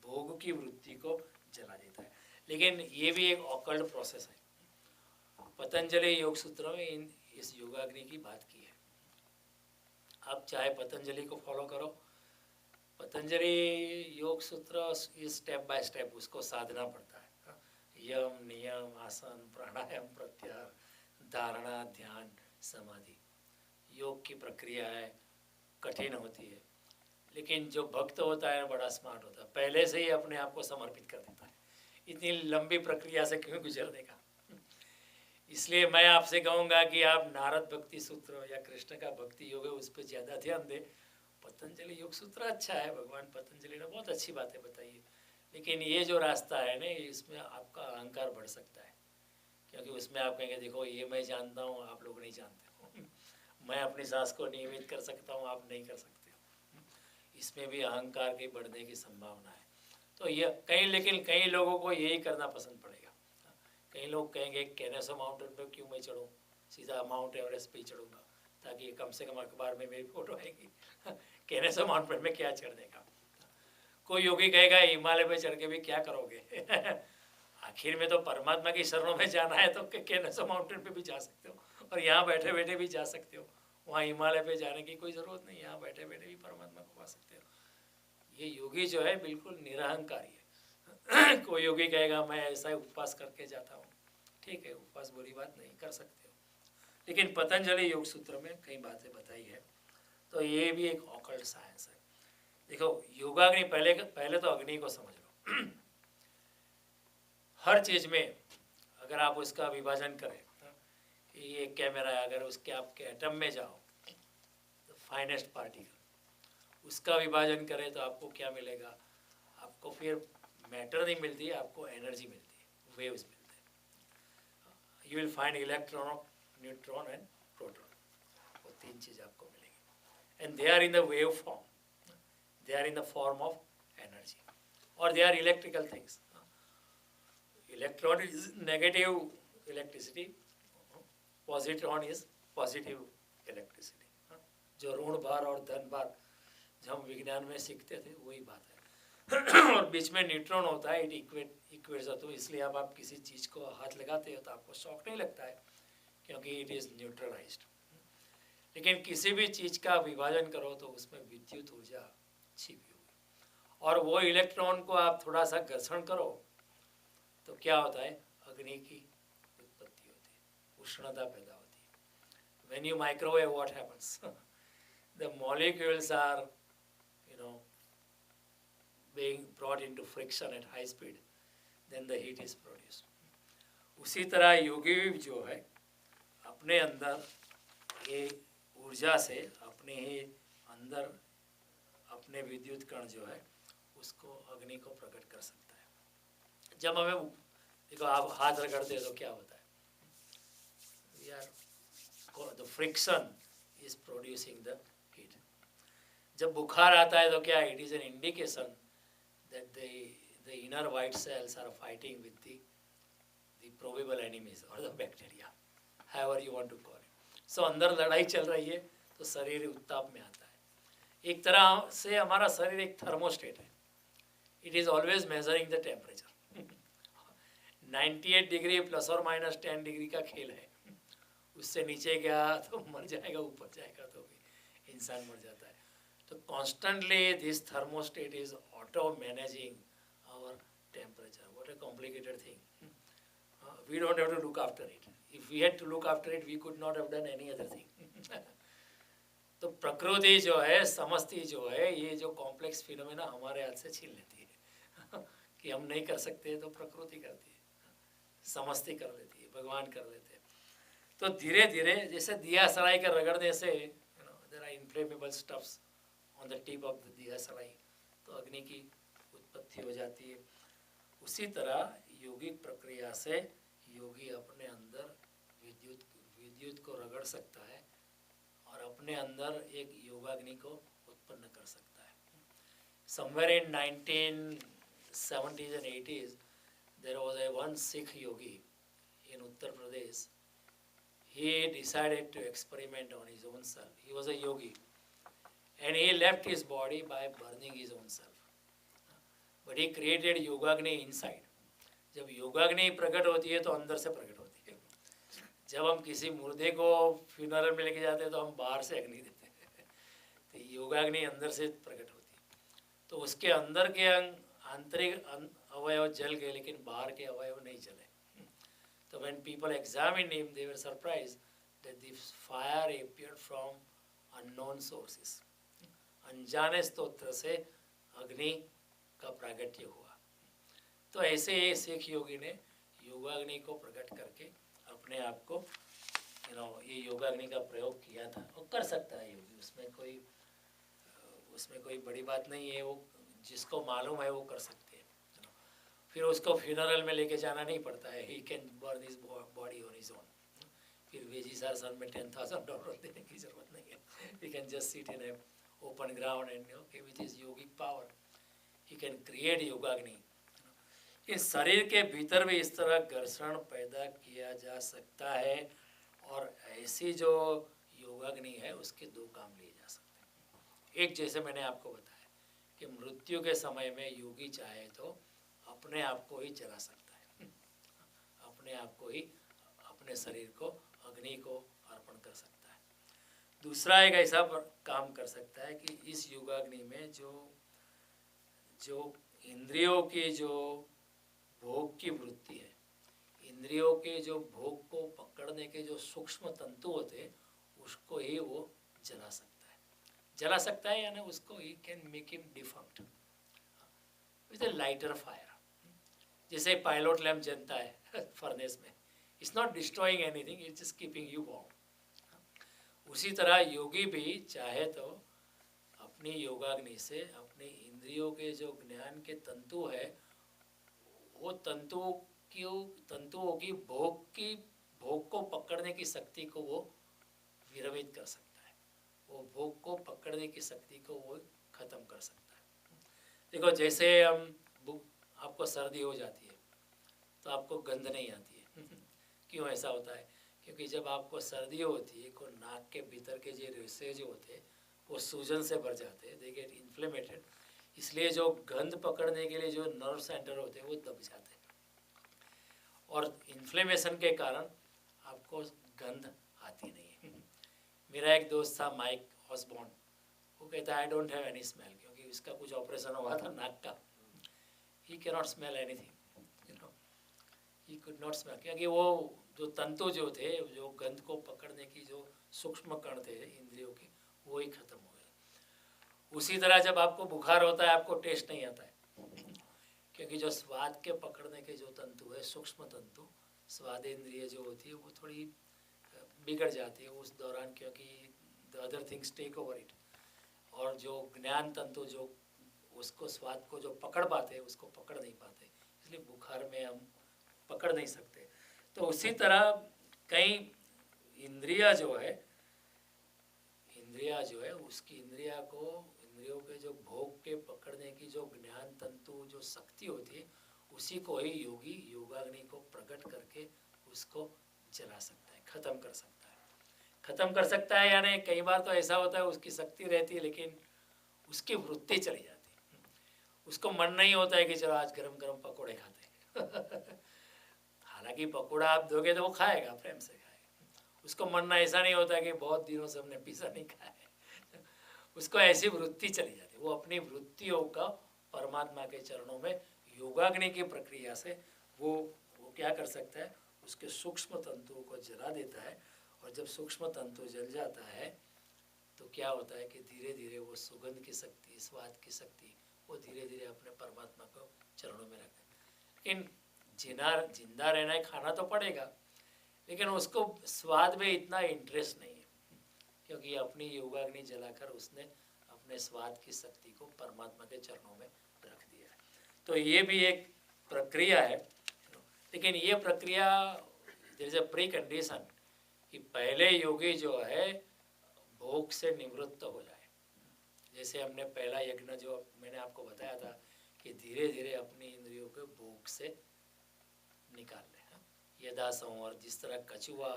भोग की वृत्ति को जला देता है। लेकिन ये भी एक ऑकल्ट प्रोसेस है। पतंजलि योग सूत्रों में इस योगाग्नि की बात की है। आप चाहे पतंजलि को फॉलो करो, पतंजलि योग सूत्र स्टेप बाय स्टेप उसको साधना पड़ता है। यम, नियम, आसन, प्राणायाम, प्रत्याहार, धारणा, ध्यान, समाधि, योग की प्रक्रिया है, कठिन होती है। लेकिन जो भक्त होता है बड़ा स्मार्ट होता है, पहले से ही अपने आप को समर्पित कर देता है। इतनी लंबी प्रक्रिया से क्यों गुजरने का। इसलिए मैं आपसे कहूँगा कि आप नारद भक्ति सूत्र या कृष्ण का भक्ति योग है उस पर ज़्यादा ध्यान दें। पतंजलि योग सूत्र अच्छा है, भगवान पतंजलि ने बहुत अच्छी बातें बताई है, लेकिन ये जो रास्ता है ना, इसमें आपका अहंकार बढ़ सकता है, क्योंकि उसमें आप कहेंगे देखो ये मैं जानता हूँ, आप लोग नहीं जानते हो। मैं अपनी सांस को नियमित कर सकता हूँ, आप नहीं कर सकते हो। इसमें भी अहंकार के बढ़ने की संभावना है। तो ये लेकिन कई लोगों को यही करना पसंद पड़ेगा। कई लोग कहेंगे कैनेसो माउंटेन पर क्यों मैं चढ़ूँ, सीधा माउंट एवरेस्ट पे ही चढ़ूँगा, ताकि कम से कम अखबार में मेरी फोटो आएगी। कैनेसो माउंटेन में क्या चढ़ने का। कोई योगी कहेगा हिमालय पे चढ़ के भी क्या करोगे। आखिर में तो परमात्मा की शरणों में जाना है, तो कैनेसो माउंटेन पे भी जा सकते हो, और यहाँ बैठे बैठे भी जा सकते हो। वहाँ हिमालय पे जाने की कोई ज़रूरत नहीं, यहाँ बैठे बैठे भी परमात्मा को पा सकते हो। ये योगी जो है बिल्कुल निरहंकारी है। कोई योगी कहेगा मैं ऐसा ही उपवास करके जाता हूँ, ठीक है, उपवास बुरी बात नहीं, कर सकते हो, लेकिन पतंजलि योग सूत्र में कई बातें बताई है। तो ये भी एक ऑकल्ट साइंस है। देखो योगाग्नि, पहले तो अग्नि को समझ लो। हर चीज़ में अगर आप उसका विभाजन करें, ये कैमरा है, अगर उसके आपके एटम में जाओ तो फाइनेस्ट पार्टिकल, उसका विभाजन करें तो आपको क्या मिलेगा, आपको फिर मैटर नहीं मिलती, आपको एनर्जी मिलती है, वेव्स मिलते हैं। You will find electron, neutron and proton, वो तीन चीज़ आपको मिलेंगी, and they are in the wave form, they are in the form of energy, or they are electrical things. Electron is negative electricity, positron is positive electricity. जो ऋण भार और धन भार जो हम विज्ञान में सीखते थे वही बात है। और बीच में न्यूट्रॉन होता है, इट इक्वेट्स, तो इसलिए आप किसी चीज़ को हाथ लगाते हो तो आपको शॉक नहीं लगता है, क्योंकि इट इज़ न्यूट्रलाइज्ड। लेकिन किसी भी चीज़ का विभाजन करो तो उसमें विद्युत ऊर्जा छिपी हुई, और वो इलेक्ट्रॉन को आप थोड़ा सा घर्षण करो तो क्या होता है, अग्नि की उत्पत्ति होती है, उष्णता पैदा होती है। When you microwave what happens, the molecules are being brought into friction at high speed, then the heat is produced. उसी तरह योगी जो है अपने अंदर ये ऊर्जा से अपने अपने विद्युत कण जो है उसको अग्नि को प्रकट कर सकता है। जब हमें देखो आप हाथ रगड़ते हो तो क्या होता है, we are the friction is producing the heat. जब बुखार आता है तो क्या, it is an indication that the inner white cells are fighting with the probable enemies और the bacteria, however you want to call it. So अंदर लड़ाई चल रही है तो शरीर उत्ताप में आता है। एक तरह से हमारा शरीर एक थर्मोस्टेट है, it is always measuring the temperature. 98 degree plus और माइनस 10 डिग्री का खेल है, उससे नीचे गया तो मर जाएगा, ऊपर जाएगा तो भी इंसान मर जाता है। तो constantly this thermostat is auto managing our temperature. What a complicated thing, we don't have to look after it, if we had to look after it we could not have done any other thing. तो प्रकृति जो है, समझती जो है, ये जो complex phenomena हमारे हाथ से छीन लेती है कि हम नहीं कर सकते तो प्रकृति करती है, समझती कर लेती है, भगवान कर लेते हैं। तो धीरे धीरे जैसे दिया सलाई का रगड़ने से there are inflammable stuffs on the tip of the दिया सलाई, तो अग्नि की उत्पत्ति हो जाती है। उसी तरह योगिक प्रक्रिया से योगी अपने अंदर विद्युत को रगड़ सकता है और अपने अंदर एक योगाग्नि को उत्पन्न कर सकता है। Somewhere in 1970s and 80s, there was one Sikh yogi in Uttar Pradesh. He decided to experiment on his own self. He was a yogi, and he left his body by burning his own self. But he created yogagni inside. जब योगाग्नि प्रकट होती है तो अंदर से प्रकट होती है। जब हम किसी मुर्दे को फ्यूनरल में लेके जाते हैं तो हम बाहर से अग्नि देते हैं, तो योगाग्नि अंदर से प्रकट होती है। तो उसके अंदर के आंतरिक अवयव जल गए लेकिन बाहर के अवयव नहीं जले। तो when people examined him, they were surprised that the fire appeared from unknown sources. अनजाने स्तोत्र से अग्नि का प्रागट्य हुआ। तो ऐसे ही सिख योगी ने योगाग्नि को प्रकट करके अपने आप को ये योगाग्नि का प्रयोग किया था। वो कर सकता है योगी, उसमें कोई बड़ी बात नहीं है, वो जिसको मालूम है वो कर सकते हैं। फिर उसको फ्यूनरल में लेके जाना नहीं पड़ता है, he can burn his body on his own. फिर वेजी सर में $10,000 देने की जरूरत नहीं है, he can just sit in a open ground and okay with his yogic power he can create योगाग्नि। कि शरीर के भीतर भी इस तरह घर्षण पैदा किया जा सकता है और ऐसी जो योगाग्नि है उसके दो काम लिए जा सकते हैं। एक, जैसे मैंने आपको बताया कि मृत्यु के समय में योगी चाहे तो अपने आप को ही जला सकता है, अपने आप को ही, अपने शरीर को अग्नि को अर्पण कर सकता है। दूसरा एक ऐसा काम कर सकता है कि इस योगाग्नि में जो इंद्रियों की जो भोग की वृत्ति है, इंद्रियों के जो भोग को पकड़ने के जो सूक्ष्म तंतु होते हैं उसको ही वो जला सकता है यानी उसको he can make him defunct with A lighter fire. जैसे पायलट लैम्प जलता है फर्नेस में, it's not destroying anything, it's just keeping you warm. उसी तरह योगी भी चाहे तो अपनी योगाग्नि से अपनी इंद्रियों के जो ज्ञान के तंतु है वो तंतुओं की भोग को पकड़ने की शक्ति को वो विरमित कर सकता है, वो भोग को पकड़ने की शक्ति को वो खत्म कर सकता है। देखो जैसे आपको सर्दी हो जाती है तो आपको गंध नहीं आती है क्यों ऐसा होता है? क्योंकि जब आपको सर्दी होती है को नाक के भीतर के जो रेशे जो होते हैं वो सूजन से भर जाते हैं, दे गेट इन्फ्लेमेटेड, इसलिए जो गंध पकड़ने के लिए जो नर्व सेंटर होते हैं वो दब जाते हैं और इन्फ्लेमेशन के कारण आपको गंध आती नहीं है। मेरा एक दोस्त था माइक ऑसबॉर्न, वो कहता है I don't have any smell, क्योंकि उसका कुछ ऑपरेशन हुआ था नाक का। He can not smell anything, he could not smell, क्योंकि वो जो तंतु जो थे जो गंध को पकड़ने की जो सूक्ष्म कण थे इंद्रियों के वो ही खत्म हो गए। उसी तरह जब आपको बुखार होता है आपको टेस्ट नहीं आता है क्योंकि जो स्वाद के पकड़ने के जो तंतु है सूक्ष्म तंतु स्वाद इंद्रिय जो होती है वो थोड़ी बिगड़ जाती है उस दौरान, क्योंकि the other things take over it और जो ज्ञान तंतु जो उसको स्वाद को जो पकड़ पाते उसको पकड़ नहीं पाते, इसलिए बुखार में हम पकड़ नहीं सकते। तो उसी तरह कई इंद्रिया जो है उसकी इंद्रियों के जो भोग के पकड़ने की जो ज्ञान तंतु जो शक्ति होती है, उसी को ही योगी योगाग्नि को प्रकट करके उसको जला सकता है, खत्म कर सकता है। यानी कई बार तो ऐसा होता है उसकी शक्ति रहती है लेकिन उसकी वृत्ति चली जाती है, उसको मन नहीं होता है कि चलो आज गरम गरम पकोड़े खाते हैं हालांकि पकोड़ा आप दोगे तो वो खाएगा, प्रेम से खाएगा, उसको मन ऐसा नहीं होता कि बहुत दिनों से हमने पिज़्ज़ा नहीं खाया है उसको ऐसी वृत्ति चली जाती है। वो अपनी वृत्तियों का परमात्मा के चरणों में योगाग्नि की प्रक्रिया से वो क्या कर सकता है, उसके सूक्ष्म तंतुओं को जला देता है। और जब सूक्ष्म तंतु जल जाता है तो क्या होता है कि धीरे धीरे वो सुगंध की शक्ति, स्वाद की शक्ति, वो धीरे धीरे अपने परमात्मा को चरणों में रखते हैं। लेकिन जिंदा रहना है, खाना तो पड़ेगा, लेकिन उसको स्वाद में इतना इंटरेस्ट नहीं है क्योंकि अपनी योगाग्नि जलाकर उसने अपने स्वाद की शक्ति को परमात्मा के चरणों में रख दिया है। तो ये भी एक प्रक्रिया है, लेकिन ये प्रक्रिया there is a precondition कि पहले योगी जो है भोग से निवृत्त हो जाए। जैसे हमने पहला यज्ञ जो मैंने आपको बताया था कि धीरे धीरे अपनी इंद्रियों को भोग से निकाल ले। यदा संवर, जिस तरह कछुआ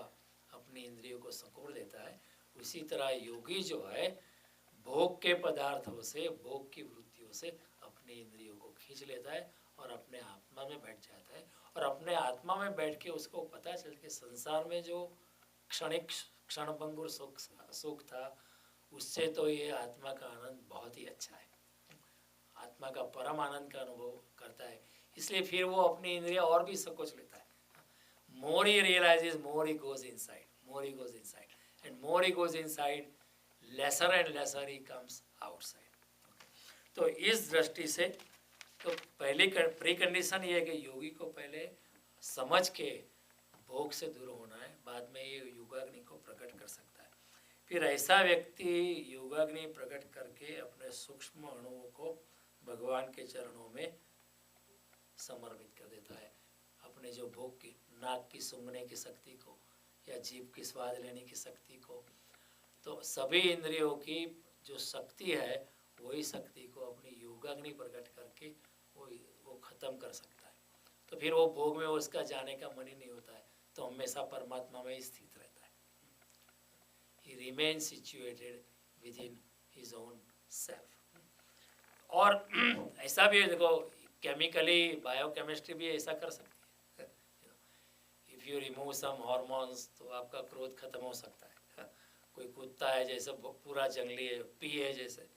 अपनी इंद्रियों को सिकोड़ लेता है, उसी तरह योगी जो है भोग के पदार्थों से, भोग की वृत्तियों से अपनी इंद्रियों को खींच लेता है और अपने आत्मा में बैठ जाता है। और अपने आत्मा में बैठ के उसको पता चल के संसार में जो क्षणिक क्षणभंगुर सुख था, उससे तो ये आत्मा का आनंद बहुत ही अच्छा है, आत्मा का परम आनंद का अनुभव करता है। इसलिए फिर वो अपनी इंद्रियां और भी संकोच लेता है। More he realises, more he goes inside, more he goes inside, and more he goes inside, lesser and lesser he comes outside. तो इस दृष्टि से तो पहली प्री कंडीशन ये है कि योगी को पहले समझ के भोग से दूर होना है, बाद में ये योगाग्नि को प्रकट कर सकता है। फिर ऐसा व्यक्ति योगाग्नि प्रकट करके अपने सूक्ष्म अणुओं को भगवान के चरणों में समर्पित कर देता है। अपने जो भोग की, नाक की सूंघने की शक्ति को या जीभ की स्वाद लेने की शक्ति को, तो सभी इंद्रियों की जो शक्ति है वही शक्ति को अपनी योगाग्नि प्रकट करके वो खत्म कर सकता है। तो फिर वो भोग में उसका जाने का मन ही नहीं होता है, तो हमेशा परमात्मा में ही स्थित रहता है। He remains situated within his own self. और ऐसा भी देखो, केमिकली बायोकेमिस्ट्री भी ऐसा कर सकती है। If you remove some hormones तो आपका क्रोध खत्म हो सकता है। कोई कुत्ता है जैसे पूरा जंगली है, पी है जैसे,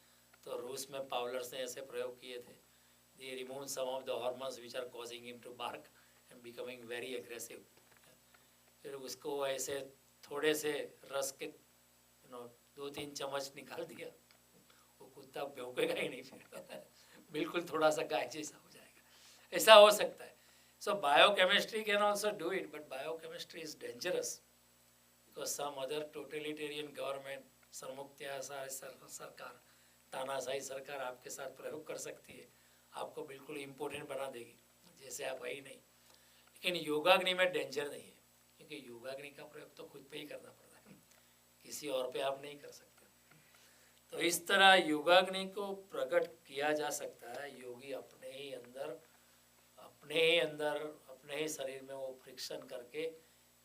तो रूस में पावलर्स ने ऐसे प्रयोग किए थे। They remove some of the hormones which are causing him to bark and becoming very aggressive. फिर उसको ऐसे थोड़े से रस के 2-3 चम्मच निकाल दिया, वो कुत्ता भौंकेगा ही नहीं फिर बिल्कुल थोड़ा सा गाय जैसा हो जाएगा। ऐसा हो सकता है। So biochemistry can also do it, but biochemistry is dangerous because some other totalitarian government, सरमुख्तिया सरकार, तानाशाही सरकार आपके साथ प्रयोग कर सकती है, आपको बिल्कुल इम्पोर्टेंट बना देगी जैसे आप है ही नहीं। लेकिन योगाग्नि में डेंजर नहीं है, क्योंकि योगाग्नि का प्रयोग तो खुद पे ही करना पड़ता है, किसी और पे आप नहीं कर सकते। तो इस तरह योगाग्नि को प्रकट किया जा सकता है। योगी अपने ही अंदर अपने ही शरीर में वो फ्रिक्शन करके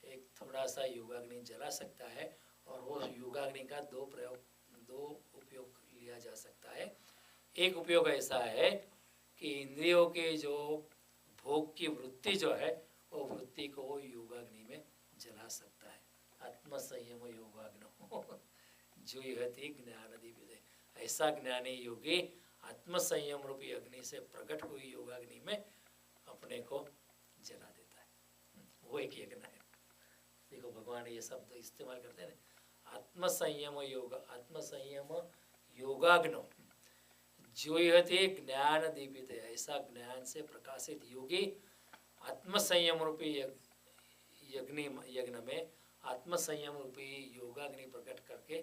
एक थोड़ा सा योगाग्नि जला सकता है। और वो योगाग्नि का दो उपयोग लिया जा सकता है। एक उपयोग ऐसा है कि इंद्रियों के जो भोग की वृत्ति जो है, वो वृत्ति को वो योगाग्नि में जला सकता है। आत्मसंयम योगाग्नो जुह्यति ज्ञानदीपिते। ऐसा ज्ञानी योगी आत्मसंयम रूपी अग्नि से प्रकट हुई योगाग्नि में अपने को जला देता है। वो एक यज्ञ है। देखो भगवान ये शब्द इस्तेमाल करते हैं, आत्मसंयम योगाग्नो जुह्यति ज्ञान दीपित। ऐसा ज्ञान से प्रकाशित योगी आत्मसंयम रूपी यज्ञ में आत्मसंयम रूपी योगाग्नि प्रकट करके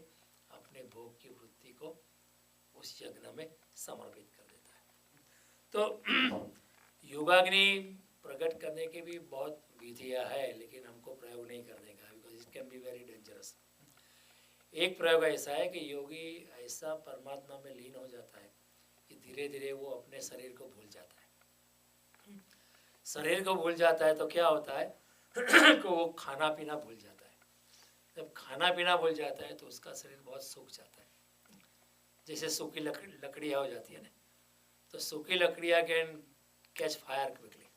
अपने भोग की वृत्ति को उस यज्ञ में समर्पित कर देता है। तो योगाग्नि प्रकट करने की भी बहुत विधियाँ है, लेकिन हमको प्रयोग नहीं करने का, because it can be very dangerous. एक प्रयोग ऐसा है कि योगी ऐसा परमात्मा में लीन हो जाता है कि धीरे धीरे वो अपने शरीर को भूल जाता है। शरीर को भूल जाता है तो क्या होता है कि वो खाना पीना भूल जाता है। जब खाना पीना भूल जाता है तो उसका शरीर बहुत सूख जाता है, जैसे सूखी लकड़ियाँ हो जाती है ना, तो सूखी लकड़ियाँ कैन कैच फायर क्विकली।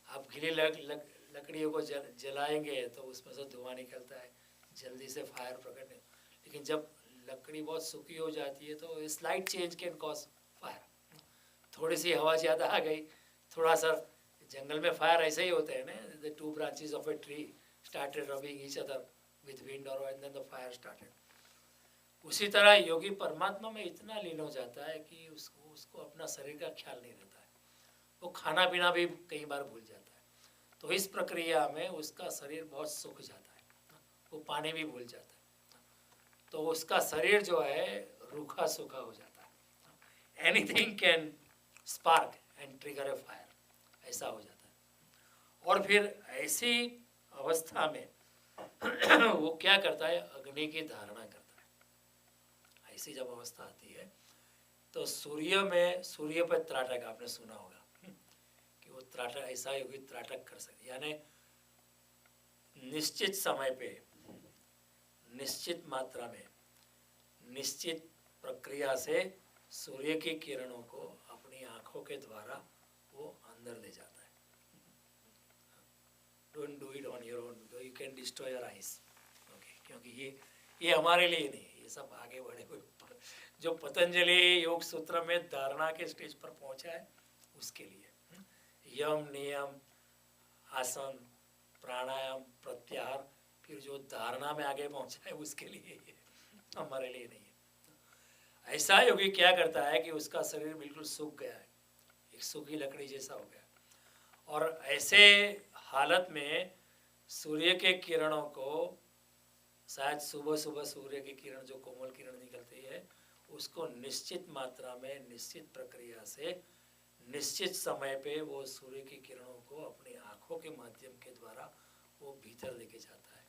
आप गीली लकड़ियों को जलाएंगे तो उसमें से धुआं निकलता है, जल्दी से फायर प्रकट नहीं। लेकिन जब लकड़ी बहुत सूखी हो जाती है तो slight change can cause fire. थोड़ी सी हवा ज़्यादा आ गई, थोड़ा सा, जंगल में फायर ऐसे ही होते हैं ना, the two branches of a tree started rubbing each other with wind or and then the fire started. उसी तरह योगी परमात्मा में इतना लीन हो जाता है कि उसको अपना शरीर का ख्याल नहीं रहता है, वो खाना पीना भी कई बार भूल जाता है। तो इस प्रक्रिया में उसका शरीर बहुत सूख जाता है, वो पानी भी भूल जाता है, तो उसका शरीर जो है रूखा सूखा हो जाता है। Anything can spark and trigger A fire, ऐसा हो जाता है। और फिर ऐसी अवस्था में वो क्या करता है, अग्नि की धारणा करता है। ऐसी जब अवस्था आती है तो सूर्य पर त्राटक, आपने सुना होगा कि वो त्राटक, ऐसा योगी त्राटक कर सकते, यानी निश्चित समय पे, निश्चित मात्रा में, निश्चित प्रक्रिया से सूर्य की किरणों को अपनी आंखों के द्वारा वो अंदर ले जाता है। Don't do it on your own because you can destroy your eyes. Okay, क्योंकि ये हमारे लिए नहीं है, ये सब आगे बढ़े हुए जो पतंजलि योग सूत्र में धारणा के स्टेज पर पहुंचा है उसके लिए। यम, नियम, आसन, प्राणायाम, प्रत्याहार, फिर जो धारणा में आगे पहुंचा है उसके लिए, हमारे लिए नहीं है। ऐसा योगी क्या करता है कि उसका शरीर बिल्कुल सूख गया है, एक सूखी लकड़ी जैसा हो गया, और ऐसे हालत में सूर्य के किरणों को, शायद सुबह सुबह सूर्य की किरण, जो कोमल किरण निकलती है, उसको निश्चित मात्रा में, निश्चित प्रक्रिया से, निश्चित समय पे वो सूर्य की किरणों को अपनी आँखों के माध्यम के द्वारा वो भीतर लेके जाता है,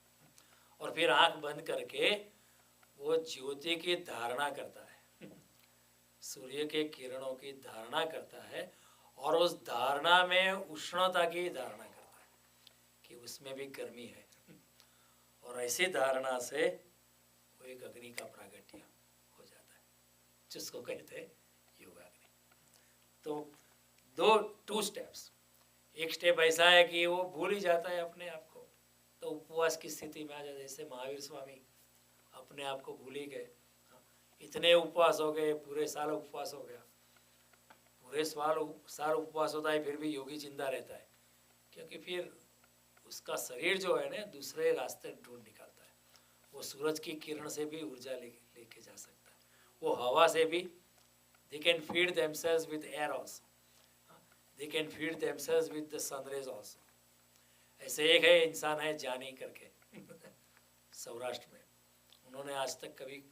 और फिर आँख बंद करके वो ज्योति की धारणा करता है, सूर्य के किरणों की धारणा करता है, और उस धारणा में उष्णता की धारणा करता है कि उसमें भी गर्मी है, और ऐसी धारणा से वो एक अग्नि का प्रागट्य हो जाता है, जिसको कहते हैं योगाग्नि। तो टू स्टेप्स, एक स्टेप ऐसा है कि वो भूल ही जाता है अपने आप को, तो उपवास की स्थिति में आ जाता है। जैसे महावीर स्वामी अपने आप को भूल ही गए, इतने उपवास हो गए, पूरे साल उपवास हो गया, पूरे साल उपवास होता है, फिर भी योगी जिंदा रहता है, क्योंकि फिर उसका शरीर जो है ना दूसरे रास्ते ढूंढ निकालता है। वो सूरज की किरण से भी ऊर्जा लेके जा सकता है, वो हवा से भी, they can feed themselves with air also, they can feed themselves with the sun rays also। ऐसे एक है इंसान है जानी करके सौराष्ट्र में, उन्होंने आज तक कभी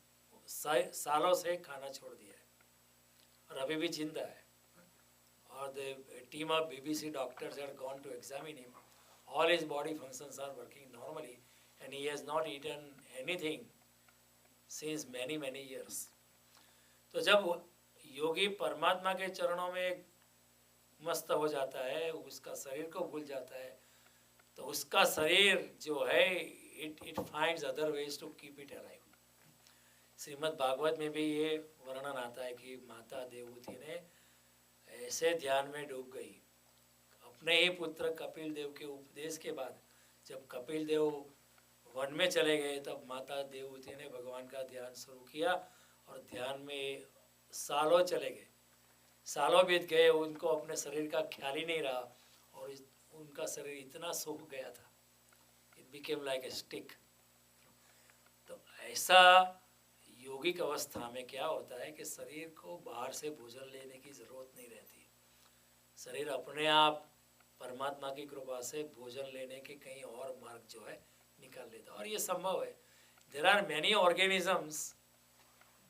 सालों से खाना छोड़ दिया है और अभी भी जिंदा है, और the team of BBC doctors had gone to examine him. All his body functions are working normally and he has not eaten anything since many years. तो जब योगी परमात्मा के चरणों में मस्त हो जाता है, उसका शरीर को भूल जाता है, तो उसका शरीर जो है it finds other ways to keep it alive. Shrimad Bhagavat में भी ये वर्णन आता है कि माता देवहूति ने ऐसे ध्यान में डूब गई, अपने ही पुत्र कपिल देव के उपदेश के बाद जब कपिल देव वन में चले गए, तब माता देवहूति ने भगवान का ध्यान शुरू किया, और ध्यान में सालों चले गए, सालों बीत गए, उनको अपने शरीर का ख्याल ही नहीं रहा, और उनका शरीर इतना सूख गया था, it became like a stick. तो ऐसा योगिक अवस्था में क्या होता है कि शरीर को बाहर से भोजन लेने की ज़रूरत नहीं रहती, शरीर अपने आप परमात्मा की कृपा से भोजन लेने के कहीं और मार्ग जो है निकाल लेता है, और ये संभव है। There are many organisms,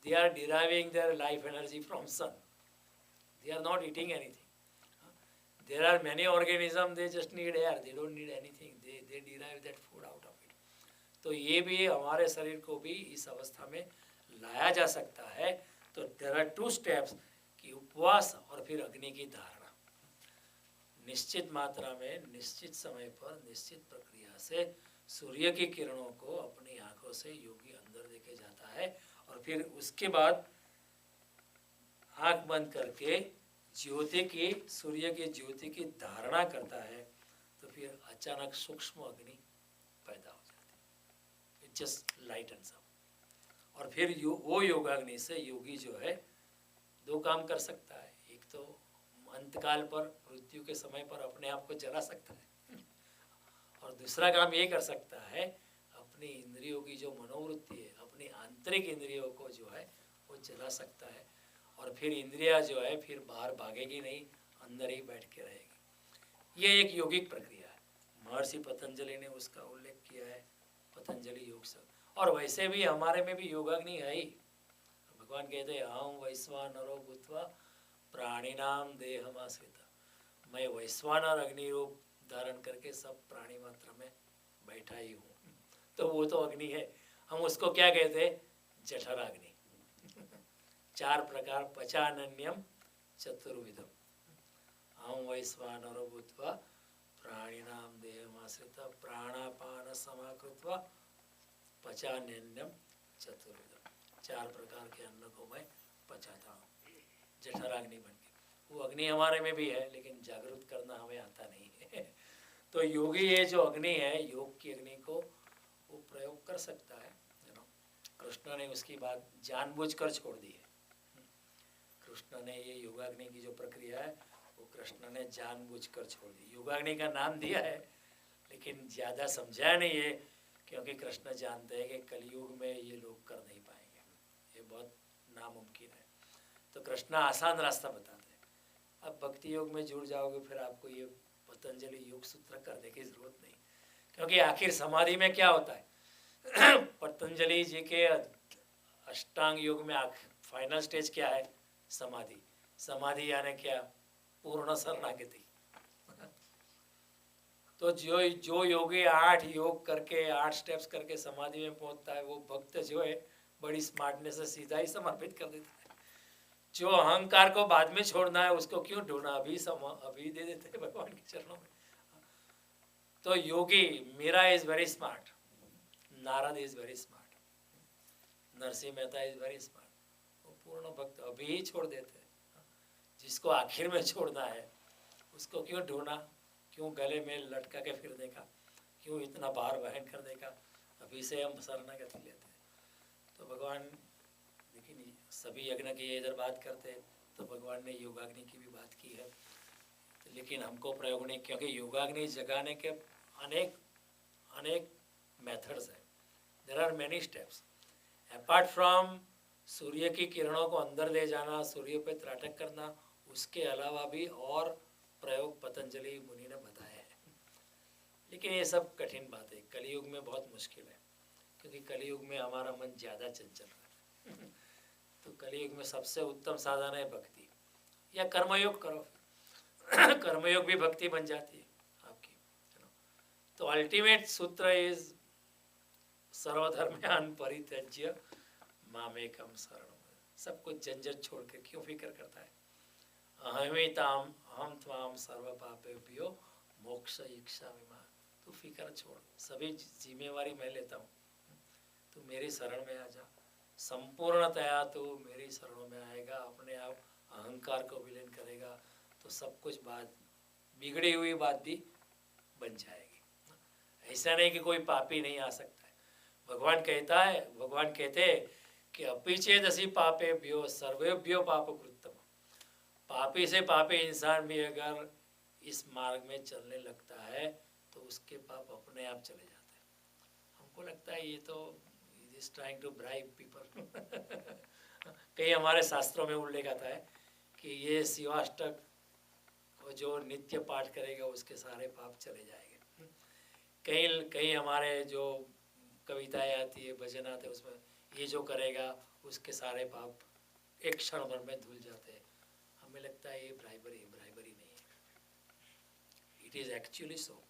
they are deriving their life energy from sun. They are not eating anything. There are many organisms, they just need air, they don't need anything, they derive that food out of it. तो ये भी हमारे शरीर को भी इस अवस्था में लाया जा सकता है. तो देयर आर 2 स्टेप्स कि उपवास और फिर अग्नि की धारणा. निश्चित मात्रा में, निश्चित समय पर, निश्चित प्रक्रिया से सूर्य की किरणों को अपनी आंखों से योगी अंदर देके जाता है और फिर उसके बाद आंख बंद करके ज्योति की, सूर्य की ज्योति की धारणा करता है. तो फिर अचानक सूक्ष्म अग्नि पैदा हो जाती है. It's just light and sound. और फिर वो योगाग्नि से योगी जो है 2 काम कर सकता है. एक तो अंतकाल पर, मृत्यु के समय पर अपने आप को जला सकता है और दूसरा काम ये कर सकता है अपनी इंद्रियों की जो मनोवृत्ति है, अपनी आंतरिक इंद्रियों को जो है वो जला सकता है. और फिर इंद्रिया जो है फिर बाहर भागेगी नहीं, अंदर ही बैठ के रहेगी. ये एक यौगिक प्रक्रिया है. महर्षि पतंजलि ने उसका उल्लेख किया है, पतंजलि योग से. और वैसे भी हमारे में भी योगाग्नि है ही. भगवान कहते हैं अहम वैश्वानरो भूत्वा प्राणिनाम देहमाश्रित. मैं वैश्वानर अग्नि रूप धारण करके सब प्राणी मात्र में बैठा ही हूँ. तो वो तो अग्नि है. हम उसको क्या कहते हैं? जठराग्नि. 4 प्रकार. पचानन्यम चतुर्विधम. अहम वैश्वानरो भूत्वा प्राणिनाम देहमाश्रित प्राणापान समाकृत्वा पचान्यम चतुर्विधम. 4 प्रकार के अन्न को मैं पचाता हूँ जठराग्नि बन के. वो अग्नि हमारे में भी है लेकिन जागृत करना हमें आता नहीं है. तो योगी ये जो अग्नि है, योग की अग्नि को वो प्रयोग कर सकता है. कृष्ण ने उसकी बात जानबूझकर छोड़ दी है. कृष्ण ने ये योगाग्नि की जो प्रक्रिया है वो कृष्ण ने जानबूझकर छोड़ दी. योगाग्नि का नाम दिया है लेकिन ज़्यादा समझाया नहीं है क्योंकि कृष्ण जानते हैं कि कलयुग में ये लोग कर नहीं पाएंगे, ये बहुत नामुमकिन है. तो कृष्ण आसान रास्ता बताते हैं. अब भक्ति योग में जुड़ जाओगे फिर आपको ये पतंजलि योग सूत्र करने की जरूरत नहीं, क्योंकि आखिर समाधि में क्या होता है पतंजलि जी के अष्टांग योग में फाइनल स्टेज क्या है? समाधि. समाधि यानी क्या? पूर्ण शरणागति. तो जो योगी 8 योग करके 8 स्टेप्स करके समाधि में पहुंचता है वो भक्त जो है बड़ी स्मार्टनेस से सीधा ही समर्पित कर देता है. जो अहंकार को बाद में छोड़ना है उसको क्यों ढूंढना, अभी दे देते हैं भगवान के चरणों में. तो yogi Meera is very smart, Narad is very smart, Narsinh Mehta is very smart. वो पूर्ण भक्त अभी ही छोड़ देते हैं. जिसको आखिर में छोड़ना है उसको क्यों ढूंढना, क्यों गले में लटका के फिरने का, क्यों इतना भार वहन करने का. अभी से हम शरणागति लेते हैं. तो भगवान, लेकिन सभी यज्ञ की इधर बात करते हैं तो भगवान ने योगाग्नि की भी बात की है. लेकिन हमको प्रयोग नहीं, क्योंकि योगाग्नि जगाने के अनेक मेथड्स हैं. There are many steps. Apart from सूर्य की किरणों को अंदर ले जाना, सूर्य पे त्राटक करना, उसके अलावा भी और प्रयोग पतंजलि मुनि ने बताया है. लेकिन ये सब कठिन बात है, कलयुग में बहुत मुश्किल है, क्योंकि कलयुग में हमारा मन ज़्यादा चंचल है. तो कलयुग में सबसे उत्तम साधन है भक्ति या कर्मयोग करो. कर्मयोग भी भक्ति बन जाती है आपकी. तो अल्टीमेट सूत्र इज सर्वधर्म्यान परित्यज्य मामेकम शरणं. सब कुछ झंझट छोड़ के क्यों फिक्र करता है? अहम त्वाम सर्व पापेभ्यो मोक्ष इच्छामि मां. तू फिक्र छोड़, सभी जिम्मेवारी मैं लेता हूँ. तू मेरी शरण में आ जा. संपूर्णतया तू मेरी शरणों में आएगा, अपने आप अहंकार को विलीन करेगा तो सब कुछ बात, बिगड़ी हुई बात भी बन जाएगी. ऐसा नहीं कि कोई पापी नहीं आ सकता है. भगवान कहते हैं कि अपीचेदसि पापेभ्यो सर्वेभ्यो पापकृत्तम. पापी से पापी इंसान भी अगर इस मार्ग में चलने लगता है तो उसके पाप अपने आप चले जाते हैं. हमको लगता है ये तो is trying to bribe people. कई हमारे शास्त्रों में उल्लेख आता है कि ये शिवाष्टक को जो नित्य पाठ करेगा उसके सारे पाप चले जाएंगे. कई हमारे जो कविताएं आती है, भजन आते हैं, उसमें ये जो करेगा उसके सारे पाप एक क्षण भर में धुल जाते हैं। हमें लगता है ये ब्राइबरी नहीं है, इट इज एक्चुअली सो।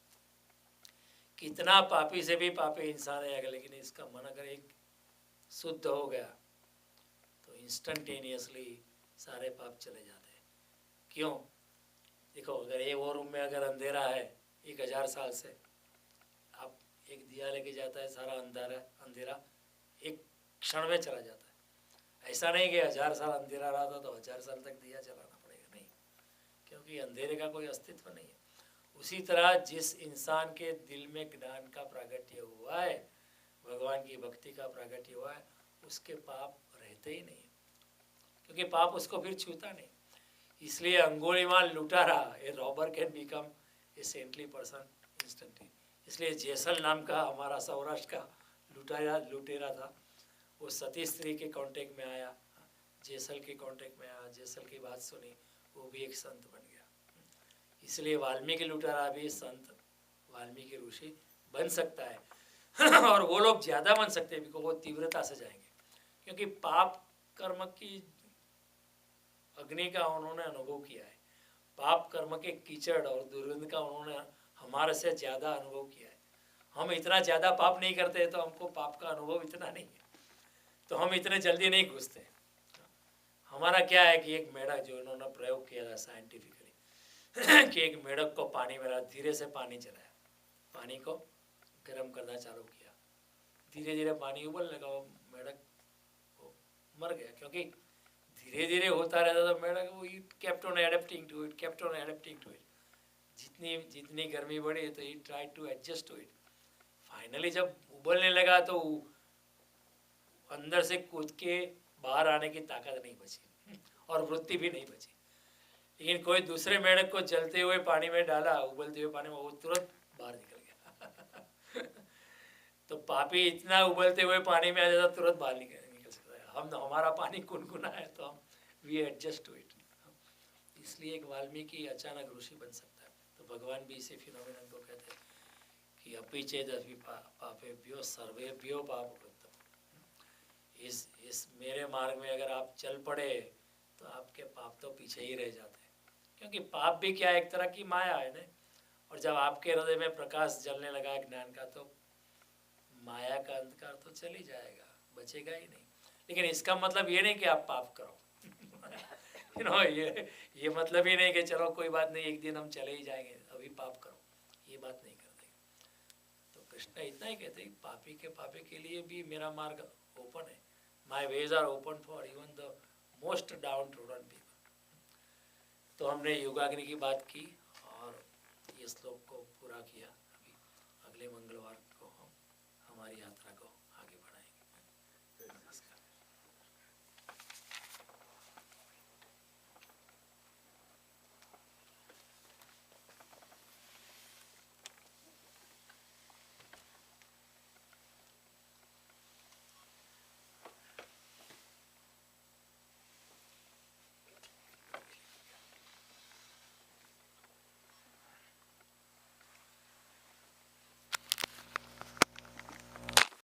कितना पापी से भी पापी इंसान है अगर, लेकिन इसका मन अगर एक शुद्ध हो गया तो इंस्टेंटेनियसली सारे पाप चले जाते हैं। क्यों? देखो, अगर ये वो रूम में अगर अंधेरा है 1000 साल से, आप एक दिया लेके जाता है, सारा अंधेरा एक क्षण में चला जाता है। ऐसा नहीं कि 1000 साल अंधेरा रहा था तो 1000 साल तक दिया जलाना पड़ेगा, नहीं, क्योंकि अंधेरे का कोई अस्तित्व नहीं है। उसी तरह जिस इंसान के दिल में ज्ञान का प्रागट्य हुआ है, भगवान की भक्ति का प्रागट्य हुआ है, उसके पाप रहते ही नहीं, क्योंकि पाप उसको फिर छूता नहीं। इसलिए अंगुलीमाल लुटारा, a robber can become a saintly person instantly. इसलिए जेसल नाम का हमारा सौराष्ट्र का लुटेरा था, वो सती स्त्री के कांटेक्ट में आया, जेसल के कांटेक्ट में आया, जेसल की बात सुनी, वो भी एक संत बन गया। इसलिए वाल्मीकि लुटारा भी संत, वाल्मीकि ऋषि बन सकता है और वो लोग ज़्यादा बन सकते हैं, बिकॉज वो तीव्रता से जाएंगे, क्योंकि पाप कर्म की अग्नि का उन्होंने अनुभव किया है। पाप कर्म के कीचड़ और दुर्गंध का उन्होंने हमारे से ज़्यादा अनुभव किया है। हम इतना ज़्यादा पाप नहीं करते, तो हमको पाप का अनुभव इतना नहीं है, तो हम इतने जल्दी नहीं घुसते। हमारा क्या है कि एक मेढक, जो इन्होंने प्रयोग किया था साइंटिफिकली कि एक मेढक को पानी में धीरे से पानी चलाया, पानी को गर्म करना चालू किया, धीरे धीरे पानी उबलने लगा, वो मेढक मर गया, क्योंकि धीरे धीरे होता रहता था मेढक, वो it kept on adapting to it, जितनी गर्मी बढ़ी तो it try to adjust to it. Finally जब उबलने लगा तो अंदर से कूद के बाहर आने की ताकत नहीं बची और वृत्ति भी नहीं बची। लेकिन कोई दूसरे मेढक को जलते हुए पानी में डाला, उबलते हुए पानी में, वो तुरंत बाहर निकल गया तो पापी इतना उबलते हुए पानी में आ जाता, तुरंत बाहर निकल सकता है। हमारा पानी कुनकुना है तो हम वी एडजस्ट टू इट। इसलिए एक वाल्मीकि अचानक ऋषि बन सकता है। तो भगवान भी इसी फिनोमिनन को कहते हैं कि अपि चेदपि पापेभ्यो सर्वेभ्यो पापकृतम्। इस मेरे मार्ग में अगर आप चल पड़े तो आपके पाप तो पीछे ही रह जाते हैं, क्योंकि पाप भी क्या, एक तरह की माया है ना। और जब आपके हृदय में प्रकाश जलने लगा ज्ञान का, तो माया का अंधकार तो चल ही जाएगा, बचेगा ही नहीं। लेकिन इसका मतलब ये नहीं कि आप पाप करो ये मतलब ही नहीं कि चलो कोई बात नहीं, एक दिन हम चले ही जाएंगे, अभी पाप करो, ये बात नहीं करते। तो कृष्ण इतना ही कहते, पापी के लिए भी मेरा मार्ग ओपन है। My ways are open for even the most downtrodden people. तो हमने योगाग्नि की बात की और ये श्लोक को पूरा किया। अभी अगले मंगलवार को हम हमारी यात्रा को